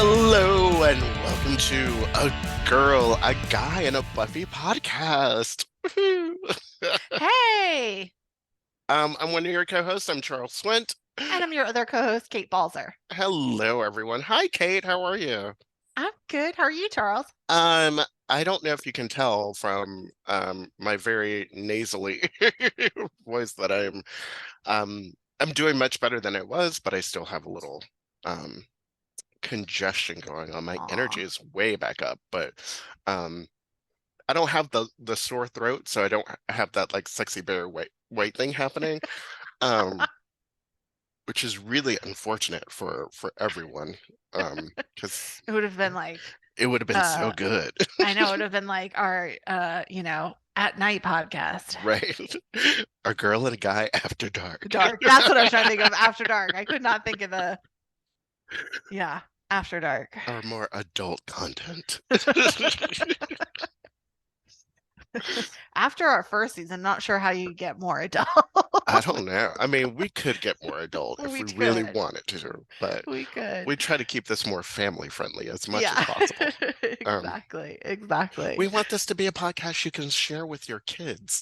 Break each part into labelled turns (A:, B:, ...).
A: Hello and welcome to A Girl, a Guy, and a Buffy podcast.
B: Hey,
A: I'm one of your co-hosts. I'm Charles Swint.
B: and I'm your other co-host, Kate Balzer.
A: Hello, everyone. Hi, Kate. How are you?
B: I'm good. How are you, Charles?
A: Um, I don't know if you can tell from my very nasally voice that I'm doing much better than I was, but I still have a little congestion going on. My energy
B: Aw.
A: is way back up, but um I don't have the sore throat, so I don't have that like sexy bear white thing happening. Um which is really unfortunate for everyone. Because
B: It would have been like,
A: it would have been so
B: uh,
A: good.
B: I know it would have been like our, at night podcast.
A: Right? A girl and a guy after dark.
B: Dark. That's what I was trying to think of. After dark. I could not think of after dark.
A: Or more adult content.
B: After our first season, not sure how you get more adult.
A: I don't know. I mean, we could get more adult if
B: We
A: we really
B: could.
A: wanted to, but
B: We could.
A: we try to keep this more family friendly as much as
B: Yeah.
A: possible. Um,
B: Exactly. Exactly.
A: we want this to be a podcast you can share with your kids.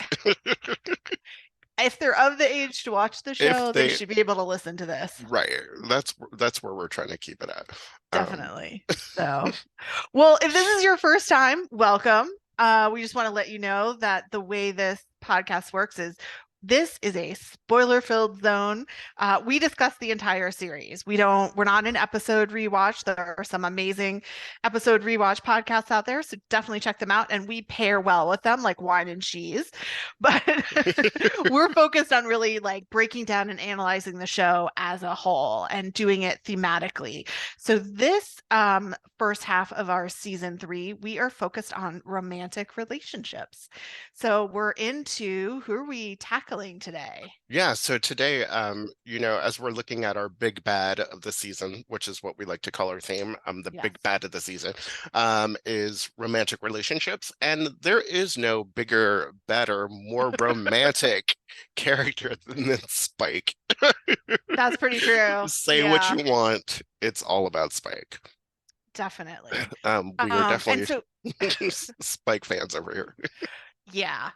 B: If they're of the age to watch the
A: If
B: show, they
A: they,
B: should be able to listen to this.
A: right, that's where we're trying to keep it at.
B: Definitely. So, well, if this is your first time, welcome. We just want to let you know that the way this podcast works is this is a spoiler-filled zone. We discuss the entire series. We're not an episode rewatch. There are some amazing episode rewatch podcasts out there, so definitely check them out. And we pair well with them, like wine and cheese. But we're focused on really like breaking down and analyzing the show as a whole and doing it thematically. So this first half of our season 3, we are focused on romantic relationships. So we're into who are we tackling today?
A: Yeah, so today, as we're looking at our big bad of the season, which is what we like to call our theme, the
B: Yes.
A: big bad of the season, is romantic relationships. And there is no bigger, better, more romantic character than Spike.
B: That's pretty true.
A: Say what
B: Yeah,
A: you want, it's all about Spike.
B: definitely.
A: We are
B: And
A: definitely
B: so
A: Spike fans over here.
B: yeah,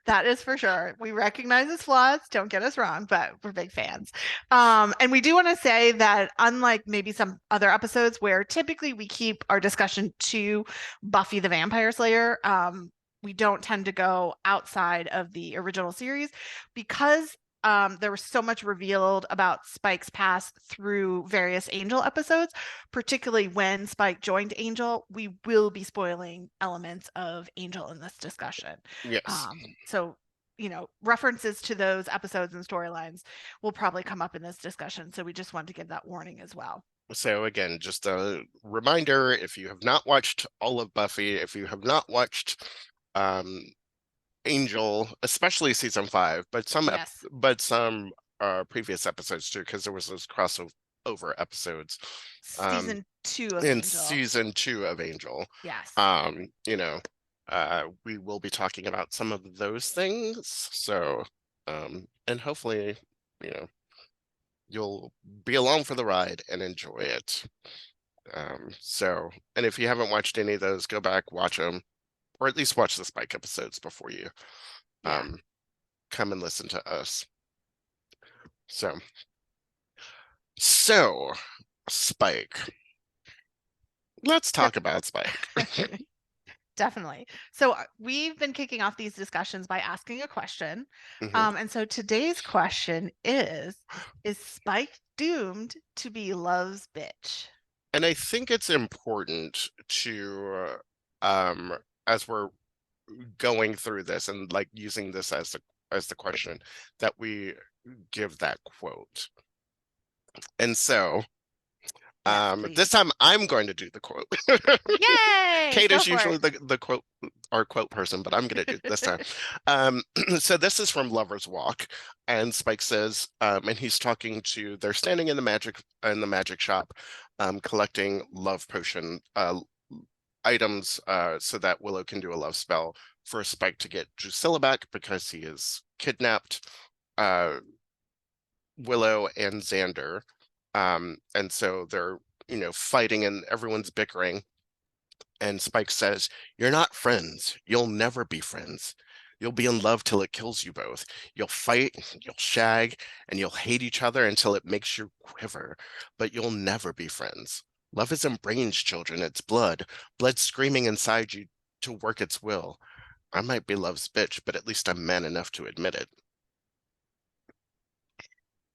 B: that is for sure. We recognize his flaws, don't get us wrong, but we're big fans. And we do want to say that unlike maybe some other episodes where typically we keep our discussion to Buffy the Vampire Slayer, we don't tend to go outside of the original series because there was so much revealed about Spike's past through various Angel episodes, particularly when Spike joined Angel. We will be spoiling elements of Angel in this discussion.
A: Yes.
B: So, references to those episodes and storylines will probably come up in this discussion. So we just want to give that warning as well.
A: So again, just a reminder, if you have not watched all of Buffy, if you have not watched Angel, especially season 5, but
B: Yes.
A: some previous episodes too, because there was those crossover episodes
B: Season 2 of
A: in
B: Angel.
A: season 2 of Angel.
B: Yes.
A: We will be talking about some of those things. So, and hopefully, you'll be along for the ride and enjoy it. And if you haven't watched any of those, go back, watch them, or at least watch the Spike episodes before you
B: Yeah.
A: come and listen to us. So Spike. Let's talk about Spike.
B: Definitely. So we've been kicking off these discussions by asking a question.
A: Mhm.
B: And so today's question is Spike doomed to be love's bitch?
A: And I think it's important to, as we're going through this and like using this as the question, that we give that quote. And so
B: Yes,
A: this
B: please.
A: time I'm going to do the quote.
B: Yay!
A: Kate
B: Go
A: is
B: for
A: usually
B: it.
A: the quote, our quote person, but I'm going to do it this time. So this is from Lover's Walk, and Spike says, and he's talking to, they're standing in the magic shop, collecting love potion items, so that Willow can do a love spell for Spike to get Drusilla back because he is kidnapped Willow and Xander. And so they're fighting and everyone's bickering. And Spike says, "You're not friends. You'll never be friends. You'll be in love till it kills you both. You'll fight, you'll shag, and you'll hate each other until it makes you quiver. But you'll never be friends. Love isn't brains, children. It's blood. Blood screaming inside you to work its will. I might be love's bitch, but at least I'm man enough to admit it."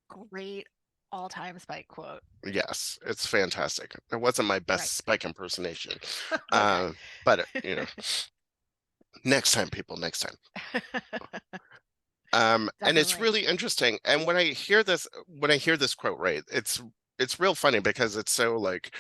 B: Great all-time Spike quote.
A: Yes, it's fantastic. It wasn't my
B: Right.
A: best Spike impersonation.
B: Okay.
A: But next time, people, next time. And it's
B: Definitely.
A: really interesting. And when I hear this quote, right, it's real funny because it's so like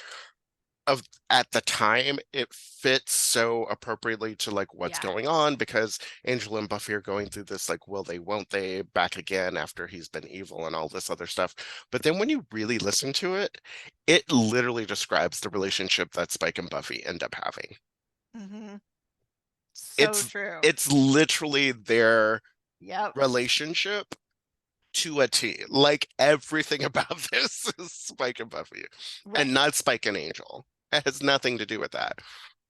A: of at the time it fits so appropriately to like what's
B: Yeah.
A: going on, because Angel and Buffy are going through this like will they won't they back again after he's been evil and all this other stuff. But then when you really listen to it, it literally describes the relationship that Spike and Buffy end up having.
B: Mm-hmm. So
A: It's
B: true.
A: it's literally their
B: Yep.
A: relationship to a T. Like everything about this is Spike and Buffy, and
B: Right.
A: not Spike and Angel. It has nothing to do with that.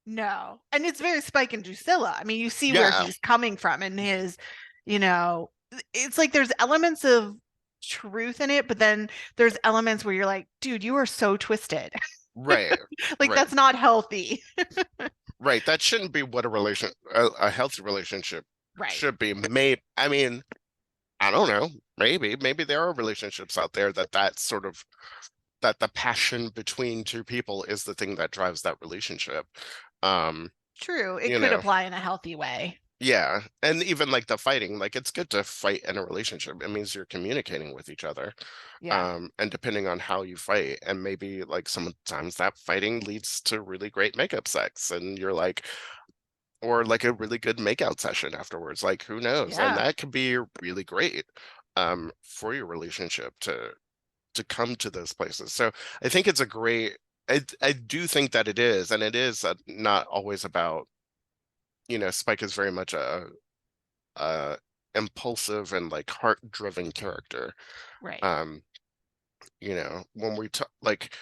B: No. And it's very Spike and Drusilla. I mean, you see where
A: Yeah,
B: he's coming from and his, you know, it's like there's elements of truth in it, but then there's elements where you're like, dude, you are so twisted.
A: right,
B: Like
A: right,
B: that's not healthy.
A: right. That shouldn't be what a healthy relationship
B: Right.
A: should be. Maybe, I mean, I don't know. Maybe there are relationships out there that the passion between two people is the thing that drives that relationship. Um,
B: True. It
A: you
B: could
A: know,
B: apply in a healthy way.
A: Yeah, and even like the fighting, like it's good to fight in a relationship. It means you're communicating with each other.
B: Yeah.
A: And depending on how you fight, and maybe like sometimes that fighting leads to really great makeup sex, and you're like, or like a really good makeout session afterwards. Like who knows? And
B: Yeah.
A: that could be really great for your relationship to come to those places. So I think it's a great I do think that it is, and it is not always about, Spike is very much a uh impulsive and like heart-driven character.
B: Right.
A: um when we talk like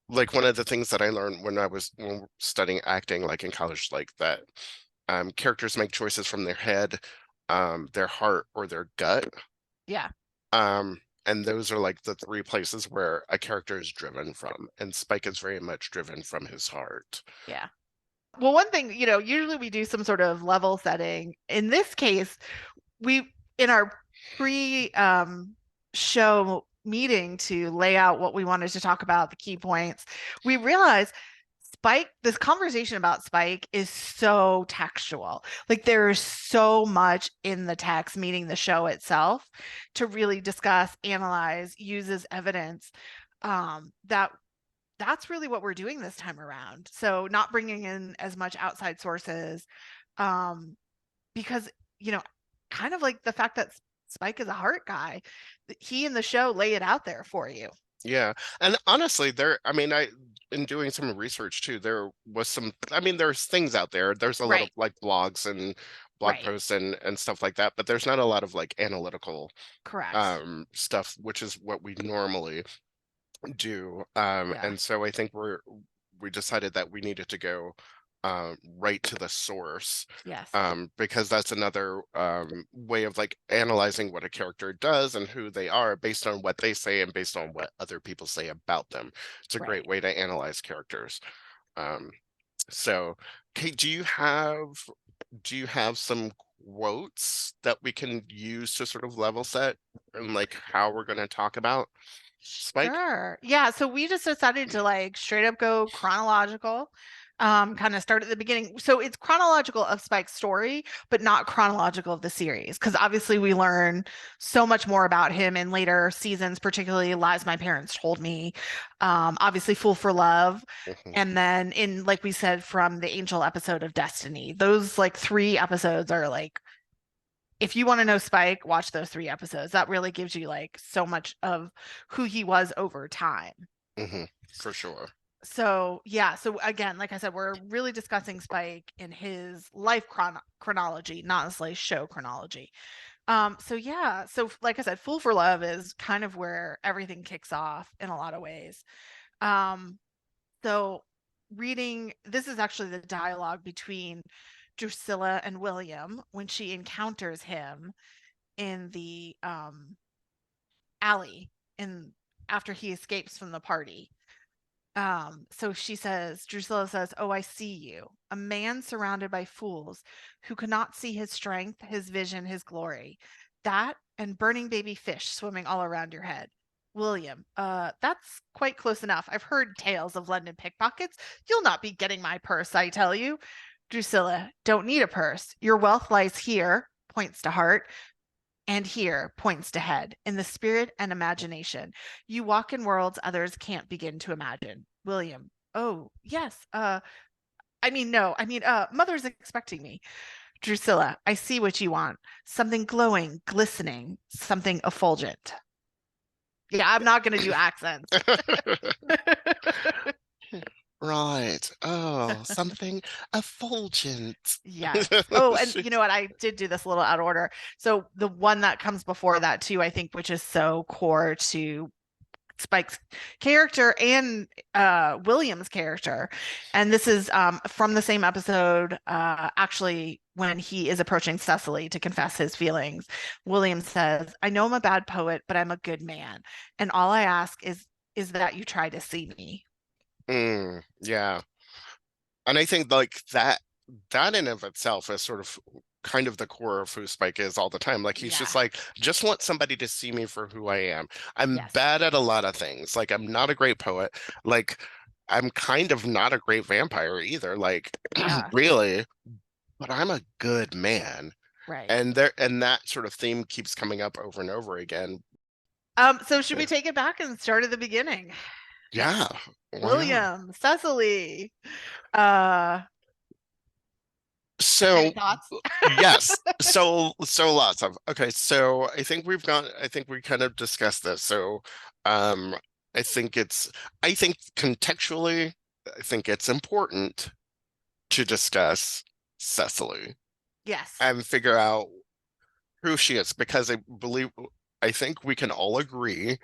A: one of the things that I learned when studying acting like in college, like that characters make choices from their head, their heart, or their gut.
B: Yeah.
A: And those are like the three places where a character is driven from, and Spike is very much driven from his heart.
B: Yeah. Well, one thing, usually we do some sort of level setting. In this case, we in our pre show meeting to lay out what we wanted to talk about, the key points, we realized this conversation about Spike is so textual. Like there is so much in the text, meaning the show itself, to really discuss, analyze, use as evidence. That's really what we're doing this time around. So not bringing in as much outside sources, um, because you know, kind of like the fact that Spike is a heart guy, he and the show lay it out there for you.
A: Yeah. And honestly, I mean, in doing some research too, I mean, there's things out there. There's a lot of
B: Right,
A: like blogs and blog
B: right,
A: posts and stuff like that, but there's not a lot of like analytical
B: correct.
A: stuff, which is what we normally do.
B: Yeah,
A: And so I think we decided that we needed to go right to the source,
B: yes,
A: because that's another way of like analyzing what a character does and who they are based on what they say and based on what other people say about them. It's a
B: right.
A: great way to analyze characters. Um, so, Kate, do you have some quotes that we can use to sort of level set and like how we're going to talk about Spike?
B: Sure. Yeah, so we just decided to like straight up go chronological. Kind of start at the beginning. So it's chronological of Spike's story, but not chronological of the series. Because obviously we learn so much more about him in later seasons, particularly Lies My Parents Told Me. Obviously Fool for Love.
A: Mhm,
B: And then in, like we said, from the Angel episode of Destiny. Those like three episodes are like, if you want to know Spike, watch those three episodes. That really gives you like so much of who he was over time.
A: for sure.
B: So, yeah. So, again, like I said, we're really discussing Spike in his life chronology, not necessarily show chronology. So yeah. So, like I said, Fool for Love is kind of where everything kicks off in a lot of ways. Um, so reading this is actually the dialogue between Drusilla and William when she encounters him in the alley in after he escapes from the party. So she says, Drusilla says, "Oh, I see you, a man surrounded by fools who cannot see his strength, his vision, his glory. That and burning baby fish swimming all around your head. William, that's quite close enough. I've heard tales of London pickpockets. You'll not be getting my purse, I tell you." Drusilla, "Don't need a purse. Your wealth lies here," points to heart, "and here," points to head, "in the spirit and imagination. You walk in worlds others can't begin to imagine." William, "Oh, yes. No. Mother's expecting me." Drusilla, "I see what you want. Something glowing, glistening, something effulgent." Yeah, I'm not going to do accents.
A: Right. Oh, something effulgent.
B: Yes. Oh, and you know what? I did do this a little out of order. So the one that comes before that too, I think, which is so core to Spike's character and William's character. And this is from the same episode, actually, when he is approaching Cecily to confess his feelings. William says, "I know I'm a bad poet, but I'm a good man. And all I ask is that you try to see me."
A: Yeah. And I think like that in of itself is sort of kind of the core of who Spike is all the time. Like he's just
B: Yeah.
A: like, just want somebody to see me for who I am. I'm
B: Yes.
A: bad at a lot of things. Like I'm not a great poet. Like I'm kind of not a great vampire either. Like
B: Yeah.
A: really, but I'm a good man.
B: Right.
A: And that sort of theme keeps coming up over and over again.
B: So should we take it back and start at the beginning?
A: Yeah, why not?
B: William, Cecily. Uh, any
A: So
B: thoughts?
A: yes, so lots of okay. So I think we kind of discussed this. So um, I think I think contextually, I think it's important to discuss Cecily
B: Yes.
A: and figure out who she is because I think we can all agree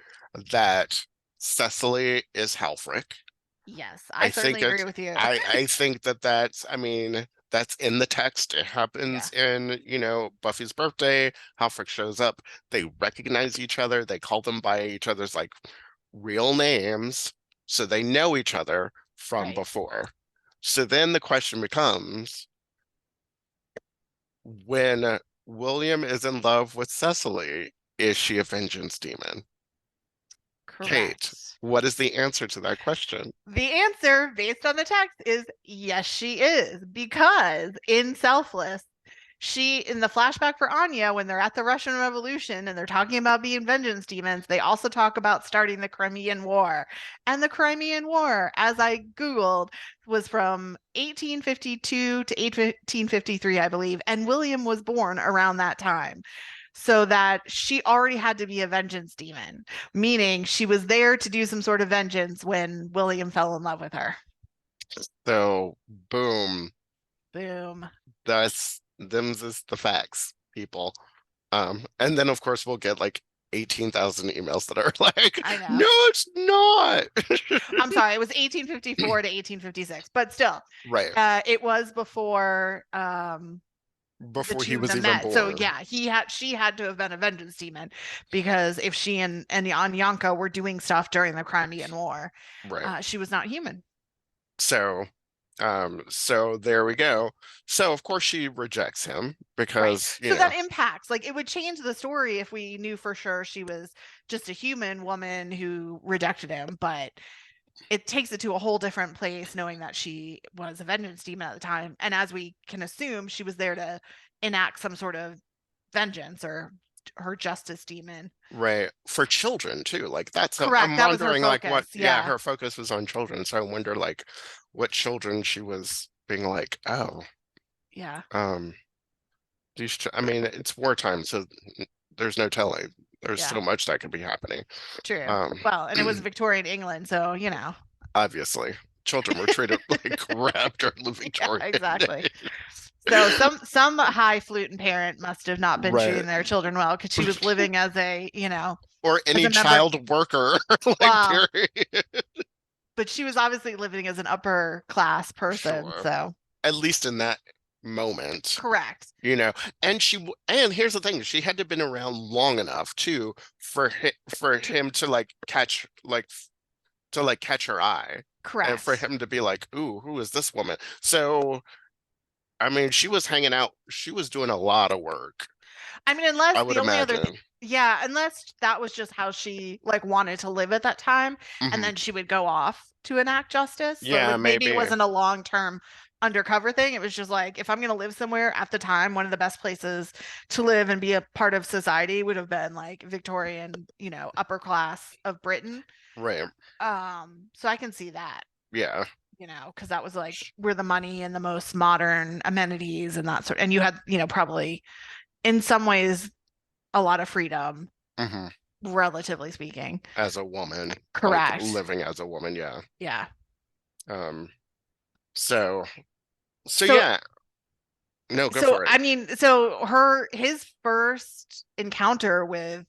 A: that Cecily is Halfrek.
B: Yes,
A: I
B: I
A: think
B: certainly agree
A: it's
B: with you.
A: I think that's I mean that's in the text. It
B: Yeah,
A: happens in, Buffy's birthday. Halfrek shows up. They recognize each other. They call them by each other's like real names, so they know each other from
B: right.
A: before. So then the question becomes when William is in love with Cecily, is she a vengeance demon? Kate,
B: Correct.
A: what is the answer to that question?
B: The answer, based on the text, is yes, she is. Because in Selfless, in the flashback for Anya, when they're at the Russian Revolution and they're talking about being vengeance demons, they also talk about starting the Crimean War. And the Crimean War, as I Googled, was from 1852 to 1853, I believe. And William was born around that time. So that she already had to be a vengeance demon, meaning she was there to do some sort of vengeance when William fell in love with her.
A: So, boom.
B: Boom.
A: Them's is the facts, people. And then of course we'll get like 18,000 emails that are like,
B: I know.
A: no, it's not.
B: I'm sorry, it was 1854 to 1856, but still,
A: Right.
B: it was before the
A: Before he
B: two of
A: was
B: them
A: even
B: met. So
A: born.
B: yeah, she had to have been a vengeance demon because if she and Anyanka were doing stuff during the Crimean War,
A: Right.
B: she was not human.
A: So, so there we go. So of course she rejects him
B: Right.
A: because,
B: So that impacts, like, it would change the story if we knew for sure she was just a human woman who rejected him, but it takes it to a whole different place knowing that she was a vengeance demon at the time. And as we can assume, she was there to enact some sort of vengeance or her justice demon.
A: right. For children too. Like
B: Correct.
A: I'm
B: That was her
A: wondering like
B: focus.
A: yeah,
B: Yeah.
A: her focus was on children. So I wonder like what children she was being like, oh,
B: Yeah.
A: um, I mean, it's wartime, so there's no telling. There's
B: Yeah.
A: so much that could be happening.
B: True.
A: Um,
B: Well, and it was Victorian England, so
A: obviously, children were treated like crap during the
B: yeah,
A: Victorian
B: exactly.
A: days.
B: So some highfalutin parent must have not been
A: Right.
B: treating their children well because she was living as a,
A: Or
B: as
A: any
B: a member.
A: child worker, like
B: Wow.
A: period.
B: but she was obviously living as an upper class person,
A: Sure.
B: so
A: At least in that moment,
B: correct.
A: you know. And here's the thing, she had to have been around long enough too for him to like catch her eye, and for
B: Correct.
A: him to be like, "Ooh, who is this woman?" So, I mean, she was hanging out, she was doing a lot of work,
B: I mean,
A: I
B: unless
A: would
B: the only other thing,
A: imagine.
B: yeah, unless that was just how she like wanted to live at that time, and
A: Hmm.
B: then she would go off to enact justice. So
A: Yeah,
B: like maybe it
A: maybe.
B: wasn't a long-term undercover thing. It was just like if I'm gonna live somewhere at the time, one of the best places to live and be a part of society would have been like Victorian, upper class of Britain.
A: Right.
B: So I can see that,
A: Yeah.
B: because that was like where the money and the most modern amenities and that sort, and you had, probably in some ways a lot of freedom,
A: Hmm.
B: relatively speaking.
A: As a woman, like
B: Correct.
A: living as a woman, yeah.
B: Yeah.
A: Um, so
B: So
A: yeah. No, go
B: so
A: for it.
B: I mean, so his first encounter with,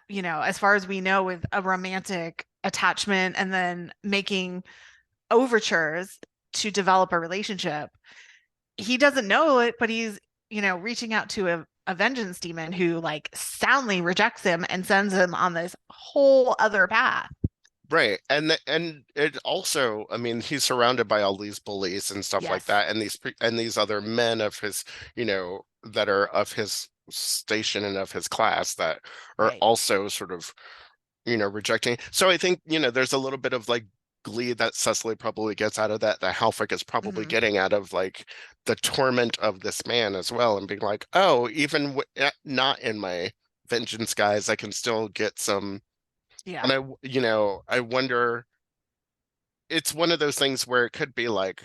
B: as far as we know, with a romantic attachment and then making overtures to develop a relationship, he doesn't know it, but he's, reaching out to a vengeance demon who like soundly rejects him and sends him on this whole other path.
A: Right. And it also, I mean, he's surrounded by all these bullies and stuff like
B: Yes.
A: that, and these other men of his, that are of his station and of his class that are
B: Right.
A: also sort of, rejecting. So I think, there's a little bit of like glee that Cecily probably gets out of that, that Halfrek is probably
B: Hmm.
A: getting out of like the torment of this man as well, and being like, oh, even not in my vengeance guys, I can still get some.
B: Yeah.
A: And I wonder, it's one of those things where it could be like,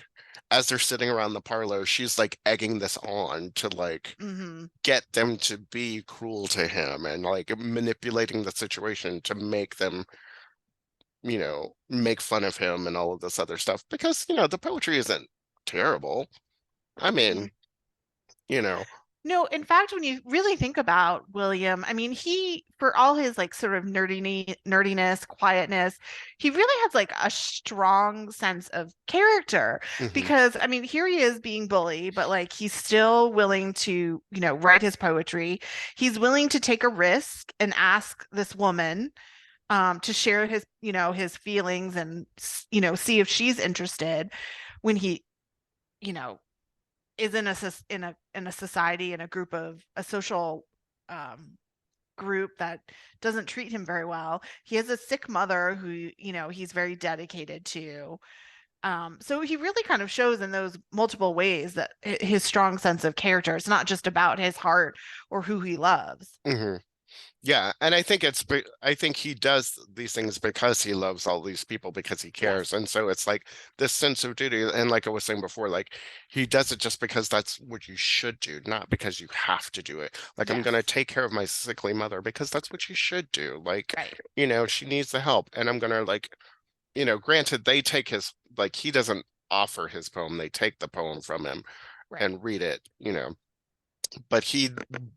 A: as they're sitting around the parlor, she's like egging this on to like
B: Hmm.
A: get them to be cruel to him and like manipulating the situation to make them, make fun of him and all of this other stuff. Because, the poetry isn't terrible. I
B: Mm-mm.
A: mean, you know,
B: No, in fact, when you really think about William, I mean, for all his like sort of nerdiness, quietness, he really has like a strong sense of character
A: hmm
B: because, I mean, here he is being bullied, but like he's still willing to, write his poetry. He's willing to take a risk and ask this woman to share his, his feelings and, see if she's interested when he, you know, is in a society, in a group of a social um group that doesn't treat him very well. He has a sick mother who, he's very dedicated to. So he really kind of shows in those multiple ways that his strong sense of character, it's not just about his heart or who he loves.
A: hmm Yeah, and I think he does these things because he loves all these people, because he
B: Yes.
A: cares. And so it's like this sense of duty. And like I was saying before, like he does it just because that's what you should do, not because you have to do it. Like, I'm
B: Yes.
A: gonna take care of my sickly mother because that's what you should do. Like,
B: Right.
A: she needs the help. And I'm gonna like, granted, they take his, like, he doesn't offer his poem, they take the poem from him
B: Right.
A: and read it, but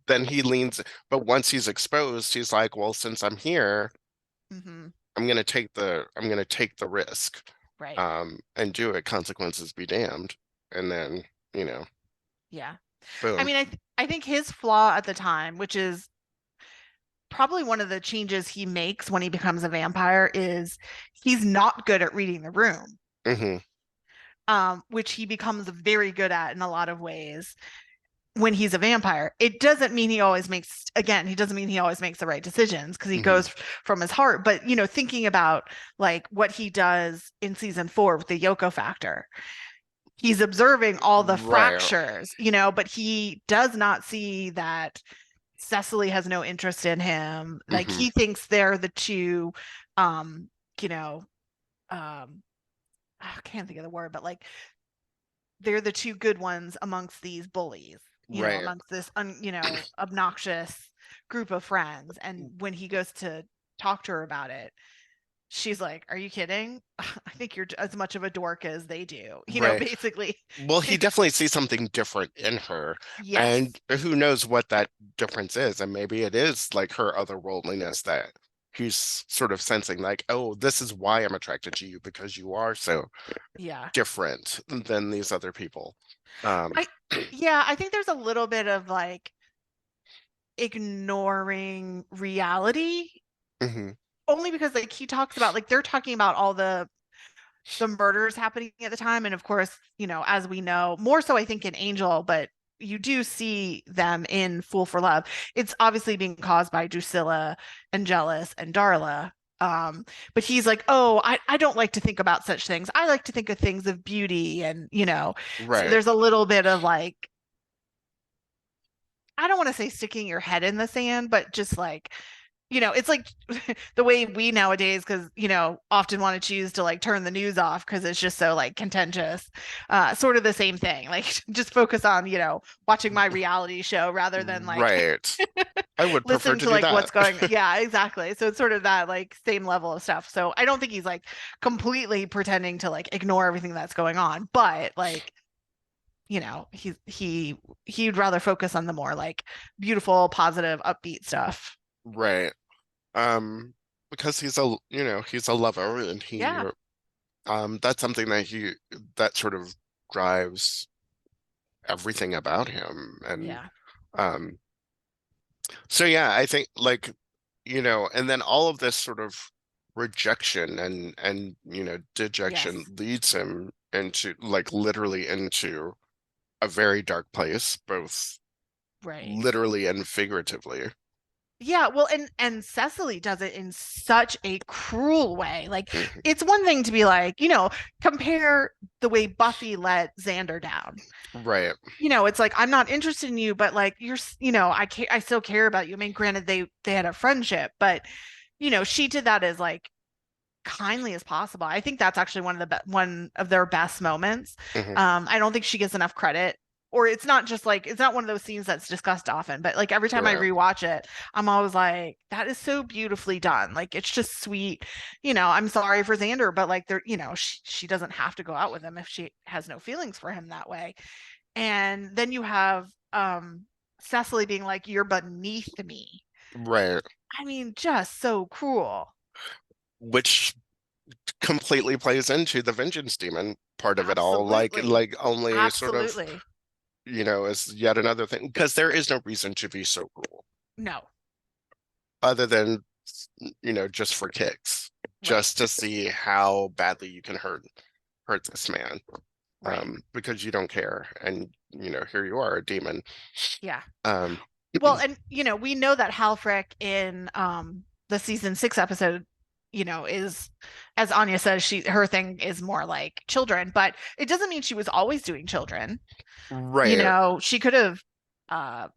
A: then he leans, but once he's exposed, he's like, well, since I'm here,
B: Hmm.
A: I'm gonna take the risk,
B: Right.
A: and do it, consequences be damned. And then, you know,
B: Yeah. I
A: boom.
B: mean, I think his flaw at the time, which is probably one of the changes he makes when he becomes a vampire, is he's not good at reading the room,
A: Hmm.
B: which he becomes very good at in a lot of ways when he's a vampire. It doesn't mean he doesn't mean he always makes the right decisions because he
A: Hmm.
B: goes from his heart. But, thinking about like what he does in season 4 with the Yoko factor, he's observing all the
A: Right.
B: fractures, but he does not see that Cecily has no interest in him. Like
A: Hmm.
B: he thinks they're the two, um, you know, um, I can't think of the word, but like they're the two good ones amongst these bullies,
A: Right.
B: amongst this, obnoxious group of friends. And when he goes to talk to her about it, she's like, "Are you kidding? I think you're as much of a dork as they do."
A: Right.
B: Basically.
A: Well, he definitely sees something different in her,
B: Yes.
A: and who knows what that difference is, and maybe it is like her otherworldliness that he's sort of sensing like, oh, this is why I'm attracted to you, because you are so
B: Yeah.
A: different than these other people. Um,
B: I yeah, I think there's a little bit of like ignoring reality,
A: mhm,
B: only because like he talks about like they're talking about all the murders happening at the time, and of course, as we know, more so I think in Angel, but you do see them in Fool for Love. It's obviously being caused by Drusilla and Jealous and Darla. But he's like, oh, I don't like to think about such things. I like to think of things of beauty, and so
A: right,
B: there's a little bit of like, I don't want to say sticking your head in the sand, but just like, it's like the way we nowadays, because, often want to choose to like turn the news off because it's just so like contentious. Sort of the same thing. Like just focus on, watching my reality show rather than like
A: right. I would prefer
B: listen
A: to
B: to
A: do
B: like
A: that.
B: what's going. Yeah, exactly. So it's sort of that like same level of stuff. So I don't think he's like completely pretending to like ignore everything that's going on, but like, he'd rather focus on the more like beautiful, positive, upbeat stuff.
A: Right. Because he's a lover, and
B: Yeah.
A: that's something that sort of drives everything about him. And
B: Yeah.
A: um so yeah, I think like, and then all of this sort of rejection and dejection
B: Yes.
A: leads him into like literally into a very dark place, both
B: Right.
A: literally and figuratively.
B: Yeah, well, and Cecily does it in such a cruel way. Like,
A: Mhm.
B: it's one thing to be like, compare the way Buffy let Xander down.
A: Right,
B: It's like I'm not interested in you, but like I still care about you. I mean, granted they had a friendship, but she did that as like kindly as possible. I think that's actually one of their best moments.
A: hmm,
B: I don't think she gets enough credit. Or it's not just like it's not one of those scenes that's discussed often, but like every time I
A: right,
B: rewatch it, I'm always like, that is so beautifully done. Like it's just sweet. I'm sorry for Xander, but like she doesn't have to go out with him if she has no feelings for him that way. And then you have Cecily being like, you're beneath me.
A: right.
B: I mean, just so cruel.
A: Which completely plays into the vengeance demon part of it all,
B: Absolutely.
A: like only sort of,
B: Absolutely.
A: is yet another thing, because there is no reason to be so cruel
B: No.
A: other than, just for kicks,
B: Right.
A: just to see how badly you can hurt this man,
B: Right.
A: because you don't care, and here you are, a demon.
B: Yeah.
A: Um,
B: Well, and we know that Halfrek in the season 6 episode, is, as Anya says, her thing is more like children, but it doesn't mean she was always doing children.
A: right,
B: She could have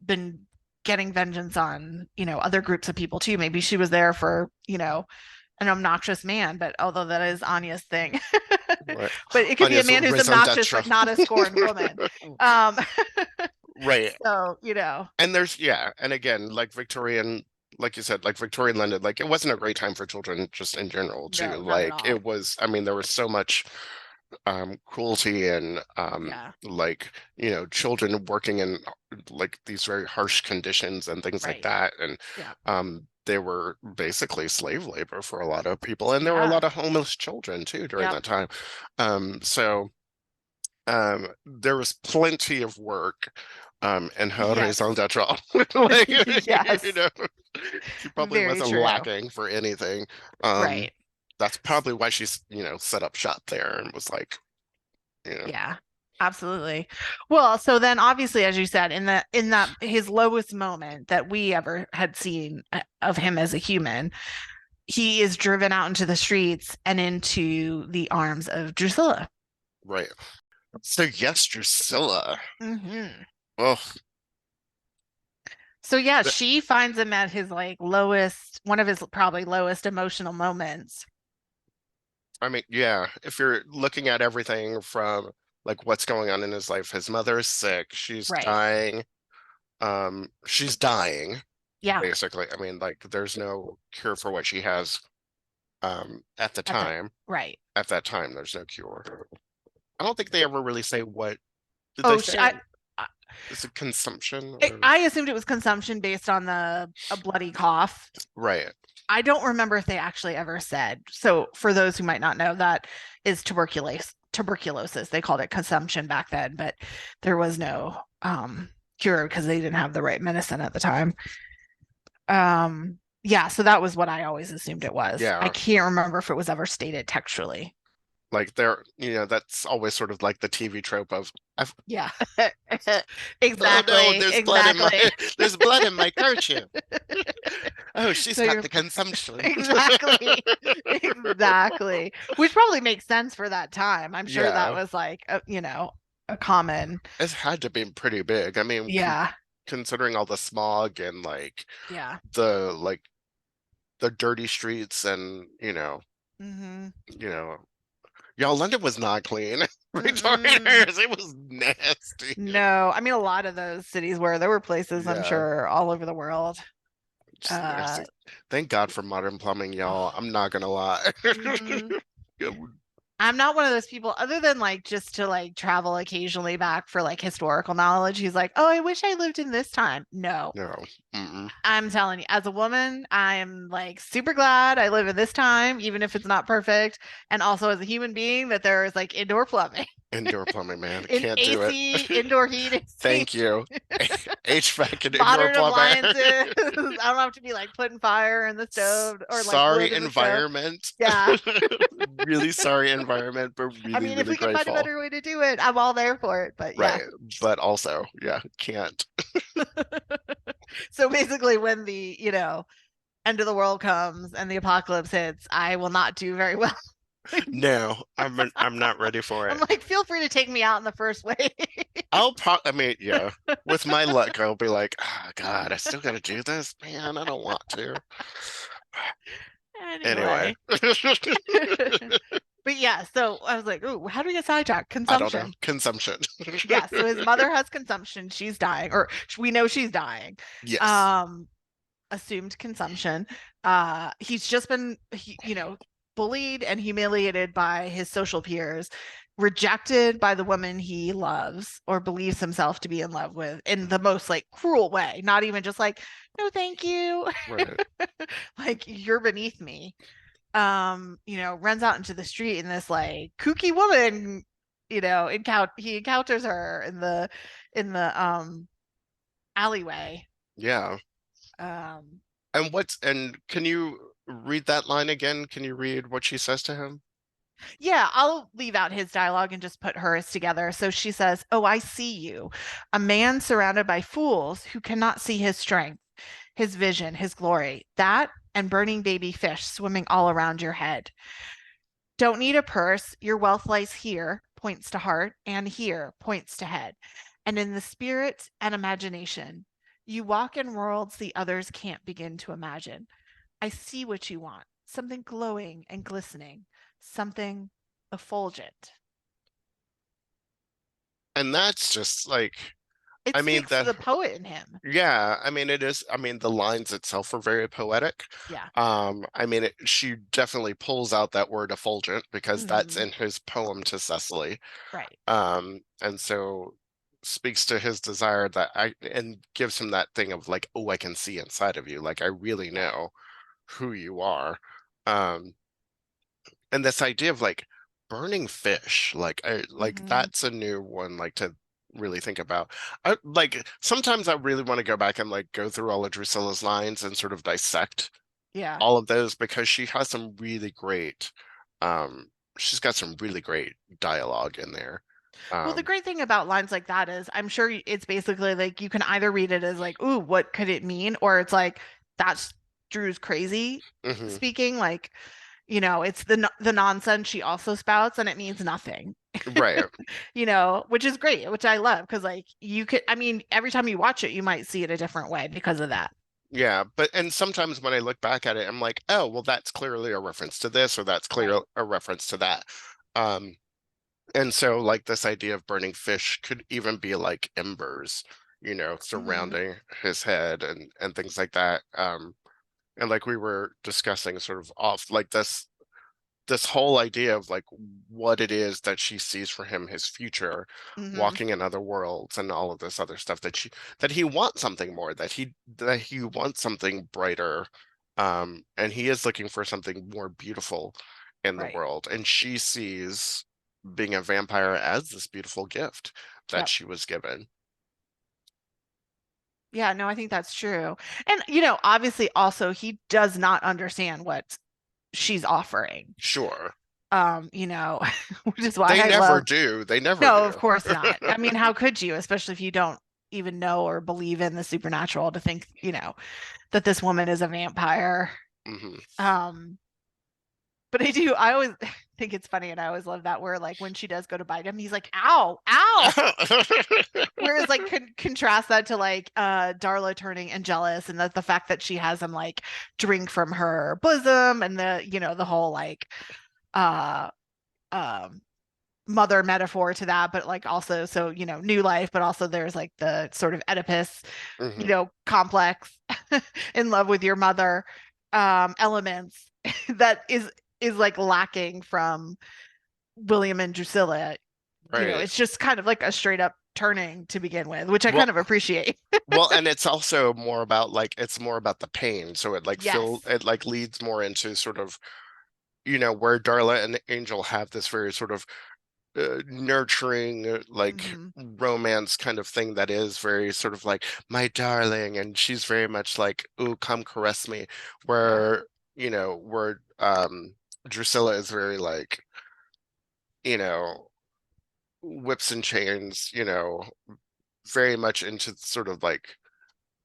B: been getting vengeance on, other groups of people too. Maybe she was there for, an obnoxious man, but although that is Anya's thing.
A: right.
B: But it could be a
A: Anya's
B: man who's
A: raison
B: obnoxious,
A: d'etre.
B: but not a scorned woman. Um,
A: Right.
B: so,
A: And yeah, and again, like Victorian, like you said, like Victorian London, like it wasn't a great time for children just in general too.
B: no, not at
A: Like
B: all.
A: it was, I mean, there was so much cruelty and
B: Yeah,
A: like, children working in like these very harsh conditions and things like
B: right.
A: that. And
B: Yeah.
A: they were basically slave labor for a lot of people. And there were a
B: Yeah.
A: lot of homeless children too during
B: Yep.
A: that time. So there was plenty of work in her raison
B: Yes.
A: d'etre. Like,
B: Yes.
A: she probably
B: Very
A: wasn't
B: true.
A: lacking for anything. Um,
B: Right.
A: that's probably why she's, set up shop there and was like, you know,
B: Yeah. Absolutely. Well, so then obviously, as you said, in that his lowest moment that we ever had seen of him as a human, he is driven out into the streets and into the arms of Drusilla.
A: right. So yes, Drusilla.
B: Hmm.
A: Oh,
B: So yeah, she finds him at his like lowest, one of his probably lowest emotional moments.
A: I mean, yeah, if you're looking at everything from like what's going on in his life, his mother is sick,
B: Right.
A: she's dying,
B: Yeah.
A: basically. I mean, like there's no cure for what she has at the
B: At that.
A: time.
B: Right.
A: At that time, there's no cure. I don't think they ever really say what did they
B: Oh,
A: say?
B: I
A: Is it consumption
B: I
A: or
B: I assumed it was consumption based on the a bloody cough.
A: right?
B: I don't remember if they actually ever said. So for those who might not know, that is tuberculosis. They called it consumption back then, but there was no cure because they didn't have the right medicine at the time. Yeah, so that was what I always assumed it was. I
A: Yeah,
B: can't remember if it was ever stated textually.
A: like that's always sort of like the TV trope of,
B: Yeah.
A: oh no,
B: Exactly.
A: there's blood in my
B: Exactly.
A: there's blood in my kerchief. Oh, she's
B: So
A: got
B: you're
A: the consumption.
B: exactly. Exactly. Which probably makes sense for that time. I'm sure that
A: Yeah,
B: was like a common.
A: it's had to be pretty big. I mean,
B: Yeah.
A: considering all the smog and
B: Yeah.
A: the like the dirty streets and
B: Mm-hmm.
A: you know, y'all, London was not clean. Victorian
B: Mm-mm.
A: years, it was nasty.
B: No, I mean a lot of those cities where there were places I'm
A: Yeah,
B: sure all over the world.
A: just
B: Uh
A: nasty. Thank God for modern plumbing, y'all.
B: oh,
A: I'm not gonna lie.
B: mhm. I'm not one of those people, other than like just to like travel occasionally back for like historical knowledge. He's like, oh, I wish I lived in this time. No,
A: No. Mm-mm.
B: I'm telling you, as a woman, I am like super glad I live in this time, even if it's not perfect. And also as a human being, that there is like indoor plumbing,
A: Indoor plumbing, man.
B: in
A: Can't do it.
B: AC, indoor heating,
A: Thank you. HVAC and indoor
B: modern
A: plumbing.
B: appliances. I don't have to be like putting fire in the stove or like wood
A: Sorry,
B: in the stove.
A: environment.
B: Yeah.
A: Really sorry, environment, but
B: I
A: really,
B: mean, if
A: really
B: we can find a
A: grateful.
B: better way to do it, I'm all there for it. But yeah.
A: Right. But also, yeah, can't.
B: So basically, when the, end of the world comes and the apocalypse hits, I will not do very well.
A: No, I'm not ready for
B: I'm
A: it.
B: like, feel free to take me out in the first way.
A: I mean, yeah, with my luck, I'll be like, oh God, I still gotta do this, man. I don't want to. Anyway,
B: Anyway. But yeah, so I was like, ooh, how do we get sidetracked?
A: I don't know.
B: Consumption.
A: Consumption.
B: Yeah, so his mother has consumption. She's dying, or we know she's dying.
A: Yes.
B: Um, assumed consumption. He's just been, bullied and humiliated by his social peers, rejected by the woman he loves or believes himself to be in love with in the most like cruel way. Not even just like, no, thank you.
A: Right.
B: Like you're beneath me. Runs out into the street and this like kooky woman, he encounters her in the alleyway.
A: Yeah.
B: Um,
A: And can you read that line again? Can you read what she says to him?
B: Yeah, I'll leave out his dialogue and just put hers together. So she says, oh, I see you, a man surrounded by fools who cannot see his strength, his vision, his glory. That and burning baby fish swimming all around your head. Don't need a purse. Your wealth lies here, points to heart, and here, points to head. And in the spirit and imagination, you walk in worlds the others can't begin to imagine. I see what you want, something glowing and glistening, something effulgent.
A: And that's just like,
B: It
A: I mean,
B: speaks to the poet in him.
A: yeah, I mean, it is, I mean, the lines itself are very poetic.
B: Yeah.
A: I mean, she definitely pulls out that word effulgent because that's
B: Mhm.
A: in his poem to Cecily.
B: Right.
A: And so speaks to his desire and gives him that thing of like, oh, I can see inside of you. Like, I really
B: Yeah.
A: know who you are. Um, and this idea of like burning fish, like
B: Mhm.
A: that's a new one, like to really think about. Like sometimes I really want to go back and like go through all of Drusilla's lines and sort of dissect
B: Yeah.
A: all of those because she has some really great she's got some really great dialogue in there.
B: Well, the
A: Um,
B: great thing about lines like that is I'm sure it's basically like you can either read it as like, ooh, what could it mean? Or it's like, that's Drew's crazy
A: mhm,
B: speaking. Like, it's the nonsense she also spouts and it means nothing.
A: right.
B: Which is great, which I love because like you could, I mean, every time you watch it, you might see it a different way because of that.
A: Yeah, and sometimes when I look back at it, I'm like, oh, well, that's clearly a reference to this, or that's
B: Right.
A: clear a reference to that. Um, And so, like, this idea of burning fish could even be like embers,
B: Hmm.
A: surrounding his head and things like that. And like we were discussing, sort of off, like this whole idea of like what it is that she sees for him, his future,
B: Hmm.
A: walking in other worlds, and all of this other stuff that he wants something more, that he wants something brighter, And he is looking for something more beautiful in the
B: Right.
A: world. And she sees being a vampire as this beautiful gift that
B: Yep.
A: she was given.
B: Yeah, no, I think that's true. And, obviously also he does not understand what she's offering.
A: Sure.
B: You know, which is why
A: They
B: I
A: never
B: love,
A: do. They never
B: no, of
A: do.
B: course not. I mean, how could you, especially if you don't even know or believe in the supernatural to think, that this woman is a vampire.
A: Hmm.
B: Um, but I always think it's funny and I always love that where like when she does go to bite him, he's like, ow, ow. Whereas like contrast that to like Darla turning and jealous and the fact that she has him like drink from her bosom and the whole like uh um mother metaphor to that, but like also so new life, but also there's like the sort of Oedipus,
A: Hmm.
B: complex in love with your mother elements that is like lacking from William and Drusilla.
A: Right.
B: It's just kind of like a straight up turning to begin with, which I
A: Well,
B: kind of appreciate.
A: well, and it's also more about like it's more about the pain. So
B: Yes.
A: it like leads more into sort of, where Darla and Angel have this very sort of nurturing like
B: Hmm.
A: romance kind of thing that is very sort of like my darling, and she's very much like, ooh, come caress me,
B: Yeah.
A: where Drusilla is very like, you know whips and chains, very much into sort of like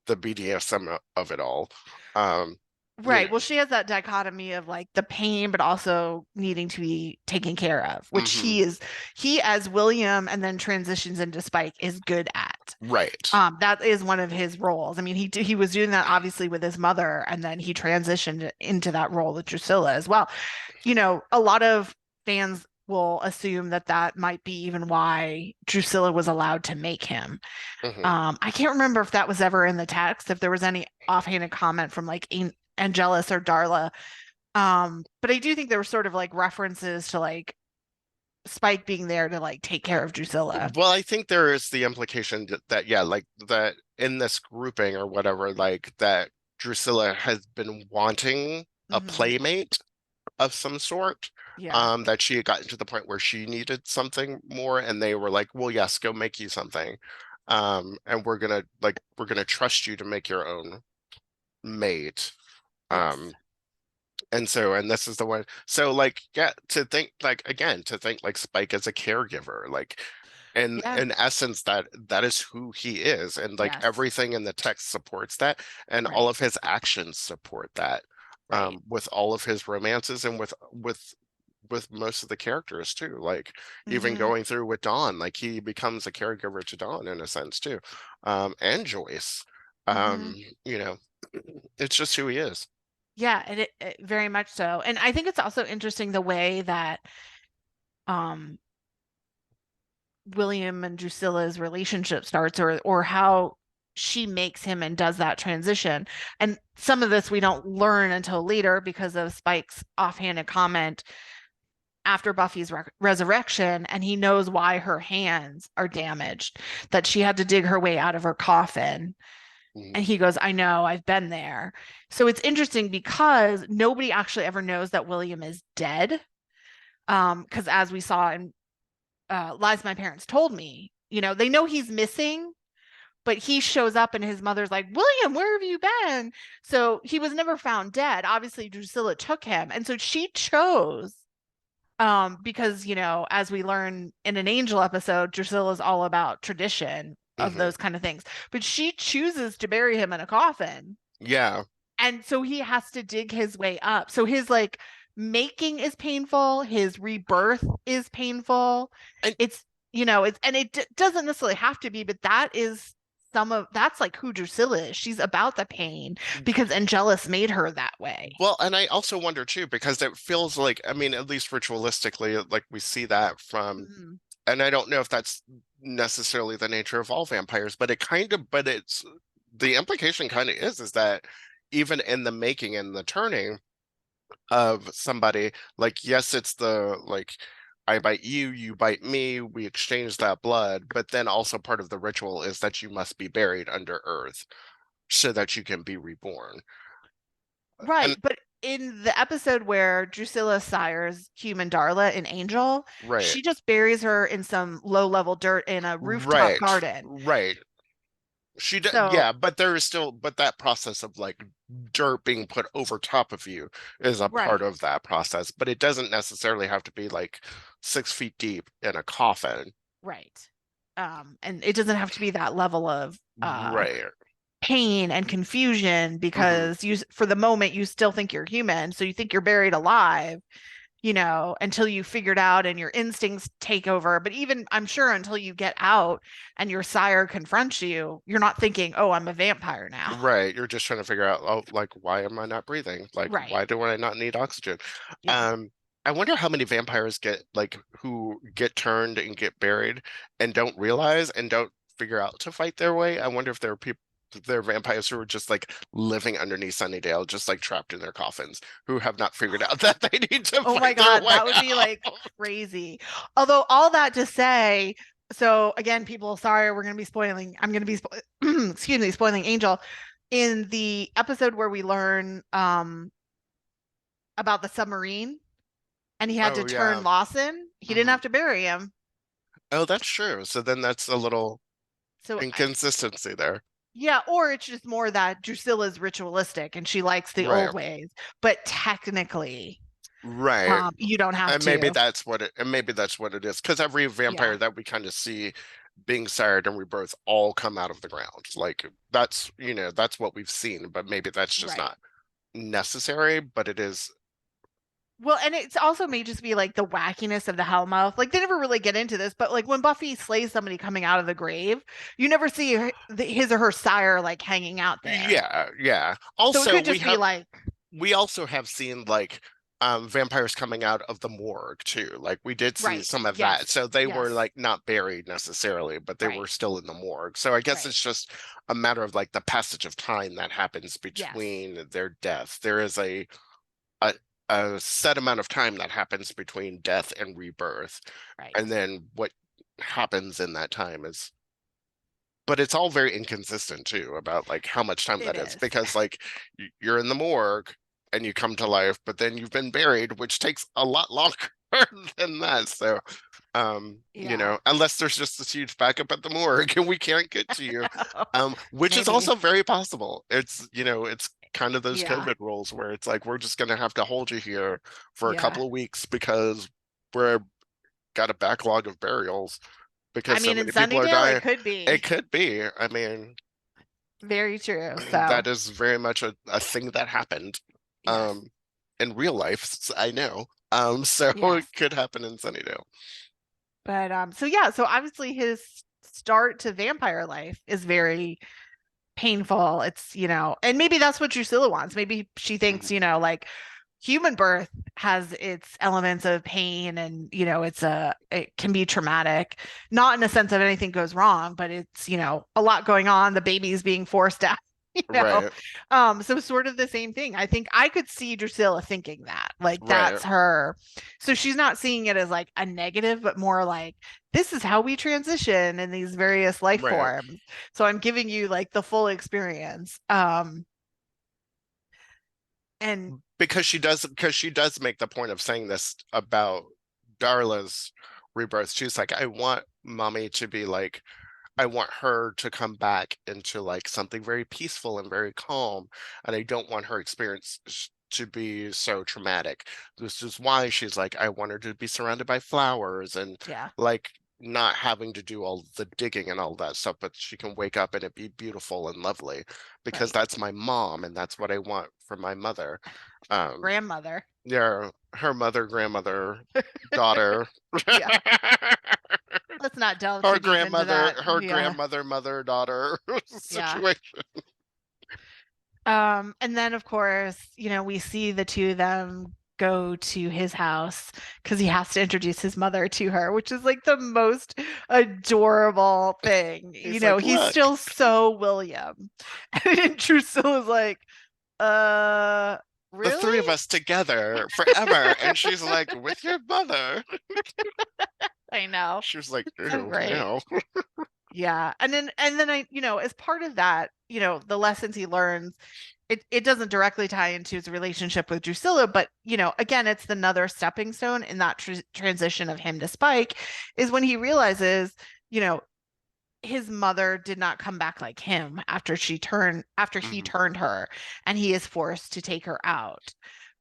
A: the BDSM of it all. um you
B: Right.
A: know
B: Well, she has that dichotomy of like the pain, but also needing to be taken care of, which
A: hmm
B: he as William and then transitions into Spike is good at.
A: right.
B: That is one of his roles. I mean, he was doing that obviously with his mother, and then he transitioned into that role with Drusilla as well. A lot of fans will assume that that might be even why Drusilla was allowed to make him.
A: Hmm.
B: I can't remember if that was ever in the text, if there was any offhanded comment from like Angelus or Darla. But I do think there were sort of like references to like Spike being there to like take care of Drusilla.
A: Well, I think there is the implication that, yeah, like that in this grouping or whatever, like that Drusilla has been wanting a
B: Hmm.
A: playmate of some sort.
B: Yeah.
A: That she had gotten to the point where she needed something more, and they were like, well, yes, go make you something. And we're gonna trust you to make your own mate.
B: Yes.
A: Um, and this is the one. So like, yeah, to think like Spike as a caregiver, like
B: Yeah.
A: in essence that is who he is, and like
B: Yes.
A: everything in the text supports that, and all
B: Right.
A: of his actions support that,
B: Right.
A: with all of his romances, and with most of the characters too, like even
B: Hmm.
A: going through with Dawn, like he becomes a caregiver to Dawn in a sense too, and Joyce.
B: Hmm.
A: um you know it's just who he is.
B: Yeah, and it very much so. And I think it's also interesting the way that um William and Drusilla's relationship starts or how she makes him and does that transition. And some of this we don't learn until later because of Spike's offhanded comment after Buffy's resurrection, and he knows why her hands are damaged, that she had to dig her way out of her coffin.
A: Mhm.
B: And he goes, I know, I've been there. So it's interesting because nobody actually ever knows that William is dead. Because as we saw in Lies My Parents Told Me, they know he's missing, but he shows up and his mother's like, William, where have you been? So he was never found dead. Obviously, Drusilla took him. And so she chose, because, as we learn in an Angel episode, Drusilla is all about tradition of
A: Mhm.
B: those kind of things. But she chooses to bury him in a coffin.
A: Yeah.
B: And so he has to dig his way up. So his like making is painful, his rebirth is painful.
A: And
B: It doesn't necessarily have to be, but that's like who Drusilla is. She's about the pain because Angelus made her that way.
A: well, and I also wonder too, because it feels like, I mean, at least ritualistically, like we see that from,
B: Mhm.
A: and I don't know if that's necessarily the nature of all vampires, but it's the implication kind of is that even in the making and the turning of somebody, like, yes, it's the like, I bite you, you bite me, we exchange that blood, but then also part of the ritual is that you must be buried under earth so that you can be reborn.
B: Right,
A: And
B: but in the episode where Drusilla sires human Darla in Angel,
A: right,
B: she just buries her in some low-level dirt in a rooftop
A: right,
B: garden.
A: right.
B: So,
A: Yeah, but there is still, but that process of like dirt being put over top of you is a part
B: right,
A: of that process, but it doesn't necessarily have to be like 6 feet deep in a coffin.
B: right. And it doesn't have to be that level of
A: Right.
B: pain and confusion
A: Hmm.
B: because for the moment you still think you're human, so you think you're buried alive, until you figured out and your instincts take over. But even I'm sure until you get out and your sire confronts you, you're not thinking, oh, I'm a vampire now.
A: Right. You're just trying to figure out, oh, like, why am I not breathing? Like,
B: Right.
A: why do I not need oxygen?
B: Yeah.
A: Um, I wonder how many vampires get like who get turned and get buried and don't realize and don't figure out to fight their way. I wonder if there are people, there are vampires who are just like living underneath Sunnydale, just like trapped in their coffins, who have not figured out that they need to
B: Oh my
A: fight their
B: God,
A: way
B: that would be
A: out.
B: like crazy. Although, all that to say, so again, people, sorry, we're going to be spoiling. I'm going to be, excuse me, spoiling Angel. In the episode where we learn about the submarine and he had to
A: Oh
B: turn
A: yeah.
B: Lawson, he didn't
A: Hmm.
B: have to bury him.
A: Oh, that's true. So then that's a little
B: So
A: inconsistency there.
B: yeah, or it's just more that Drusilla's ritualistic and she likes the
A: Right.
B: old ways, but technically,
A: Right.
B: you don't have
A: And maybe
B: to.
A: that's what it and maybe that's what it is. Because every
B: Yeah,
A: vampire that we kind of see being sired and rebirth all come out of the ground. Like that's, that's what we've seen, but maybe that's just
B: right.
A: not necessary, but it is.
B: Well, and it's also may just be like the wackiness of the Hellmouth. Like they never really get into this, but like when Buffy slays somebody coming out of the grave, you never see his or her sire like hanging out there.
A: Yeah, yeah.
B: So it
A: Also,
B: could just be like,
A: we also have seen like vampires coming out of the morgue too. Like we did see
B: right,
A: some of
B: yes,
A: that. So they were
B: yes,
A: like not buried necessarily, but they were
B: right,
A: still in the morgue. So I guess
B: right,
A: it's just a matter of like the passage of time that happens
B: yes,
A: between their death. There is a a set amount of time that happens between death and rebirth.
B: right.
A: And then what happens in that time is, but it's all very inconsistent too about like how much time
B: It
A: that is
B: is.
A: because like you're in the morgue and you come to life, but then you've been buried, which takes a lot longer than that. So,
B: Yeah.
A: unless there's just this huge backup at the morgue and we can't get to you, which is
B: Maybe.
A: also very possible. It's kind of those
B: Yeah.
A: COVID rules where it's like we're just gonna have to hold you here for a
B: Yeah.
A: couple of weeks because we're got a backlog of burials
B: I
A: because so
B: mean, in
A: many people are
B: Sunnydale, it
A: dying.
B: could
A: It
B: be
A: could be. I mean,
B: very true. So,
A: that is very much a thing that happened
B: yes.
A: um in real life, I know. So it
B: Yes.
A: could happen in Sunnydale.
B: But so yeah, so obviously his start to vampire life is very painful. It's, and maybe that's what Drusilla wants. Maybe she thinks,
A: Mhm.
B: like human birth has its elements of pain and, it can be traumatic, not in a sense of anything goes wrong, but it's, a lot going on. The baby's being forced out. You know,
A: Right,
B: so sort of the same thing. I think I could see Drusilla thinking that, like,
A: right,
B: that's her. So she's not seeing it as like a negative, but more like, this is how we transition in these various life
A: right.
B: forms. So I'm giving you like the full experience. And
A: Because she does make the point of saying this about Darla's rebirth. She's like, I want mommy to be like, I want her to come back into like something very peaceful and very calm, and I don't want her experience to be so traumatic. This is why she's like, I want her to be surrounded by flowers and
B: yeah,
A: like not having to do all the digging and all that stuff, but she can wake up and it be beautiful and lovely because
B: right.
A: that's my mom and that's what I want for my mother. Um,
B: Grandmother.
A: yeah, her mother, grandmother, daughter.
B: Yeah. Let's not delve
A: Her
B: too deep into
A: grandmother,
B: that.
A: her
B: Yeah.
A: grandmother, mother, daughter
B: Yeah.
A: situation.
B: And then of course, we see the two of them go to his house because he has to introduce his mother to her, which is like the most adorable thing.
A: He's like,
B: He's
A: look,
B: still so William. And Drusilla's like, uh,
A: the three
B: really?
A: of us together forever. And she's like, with your mother.
B: I know.
A: She was like,
B: So
A: ew,
B: great.
A: no.
B: Yeah. And then I, as part of that, the lessons he learns, it doesn't directly tie into his relationship with Drusilla, but again, it's another stepping stone in that transition of him to Spike, is when he realizes, you know, his mother did not come back like him after he
A: Mhm.
B: turned her, and he is forced to take her out.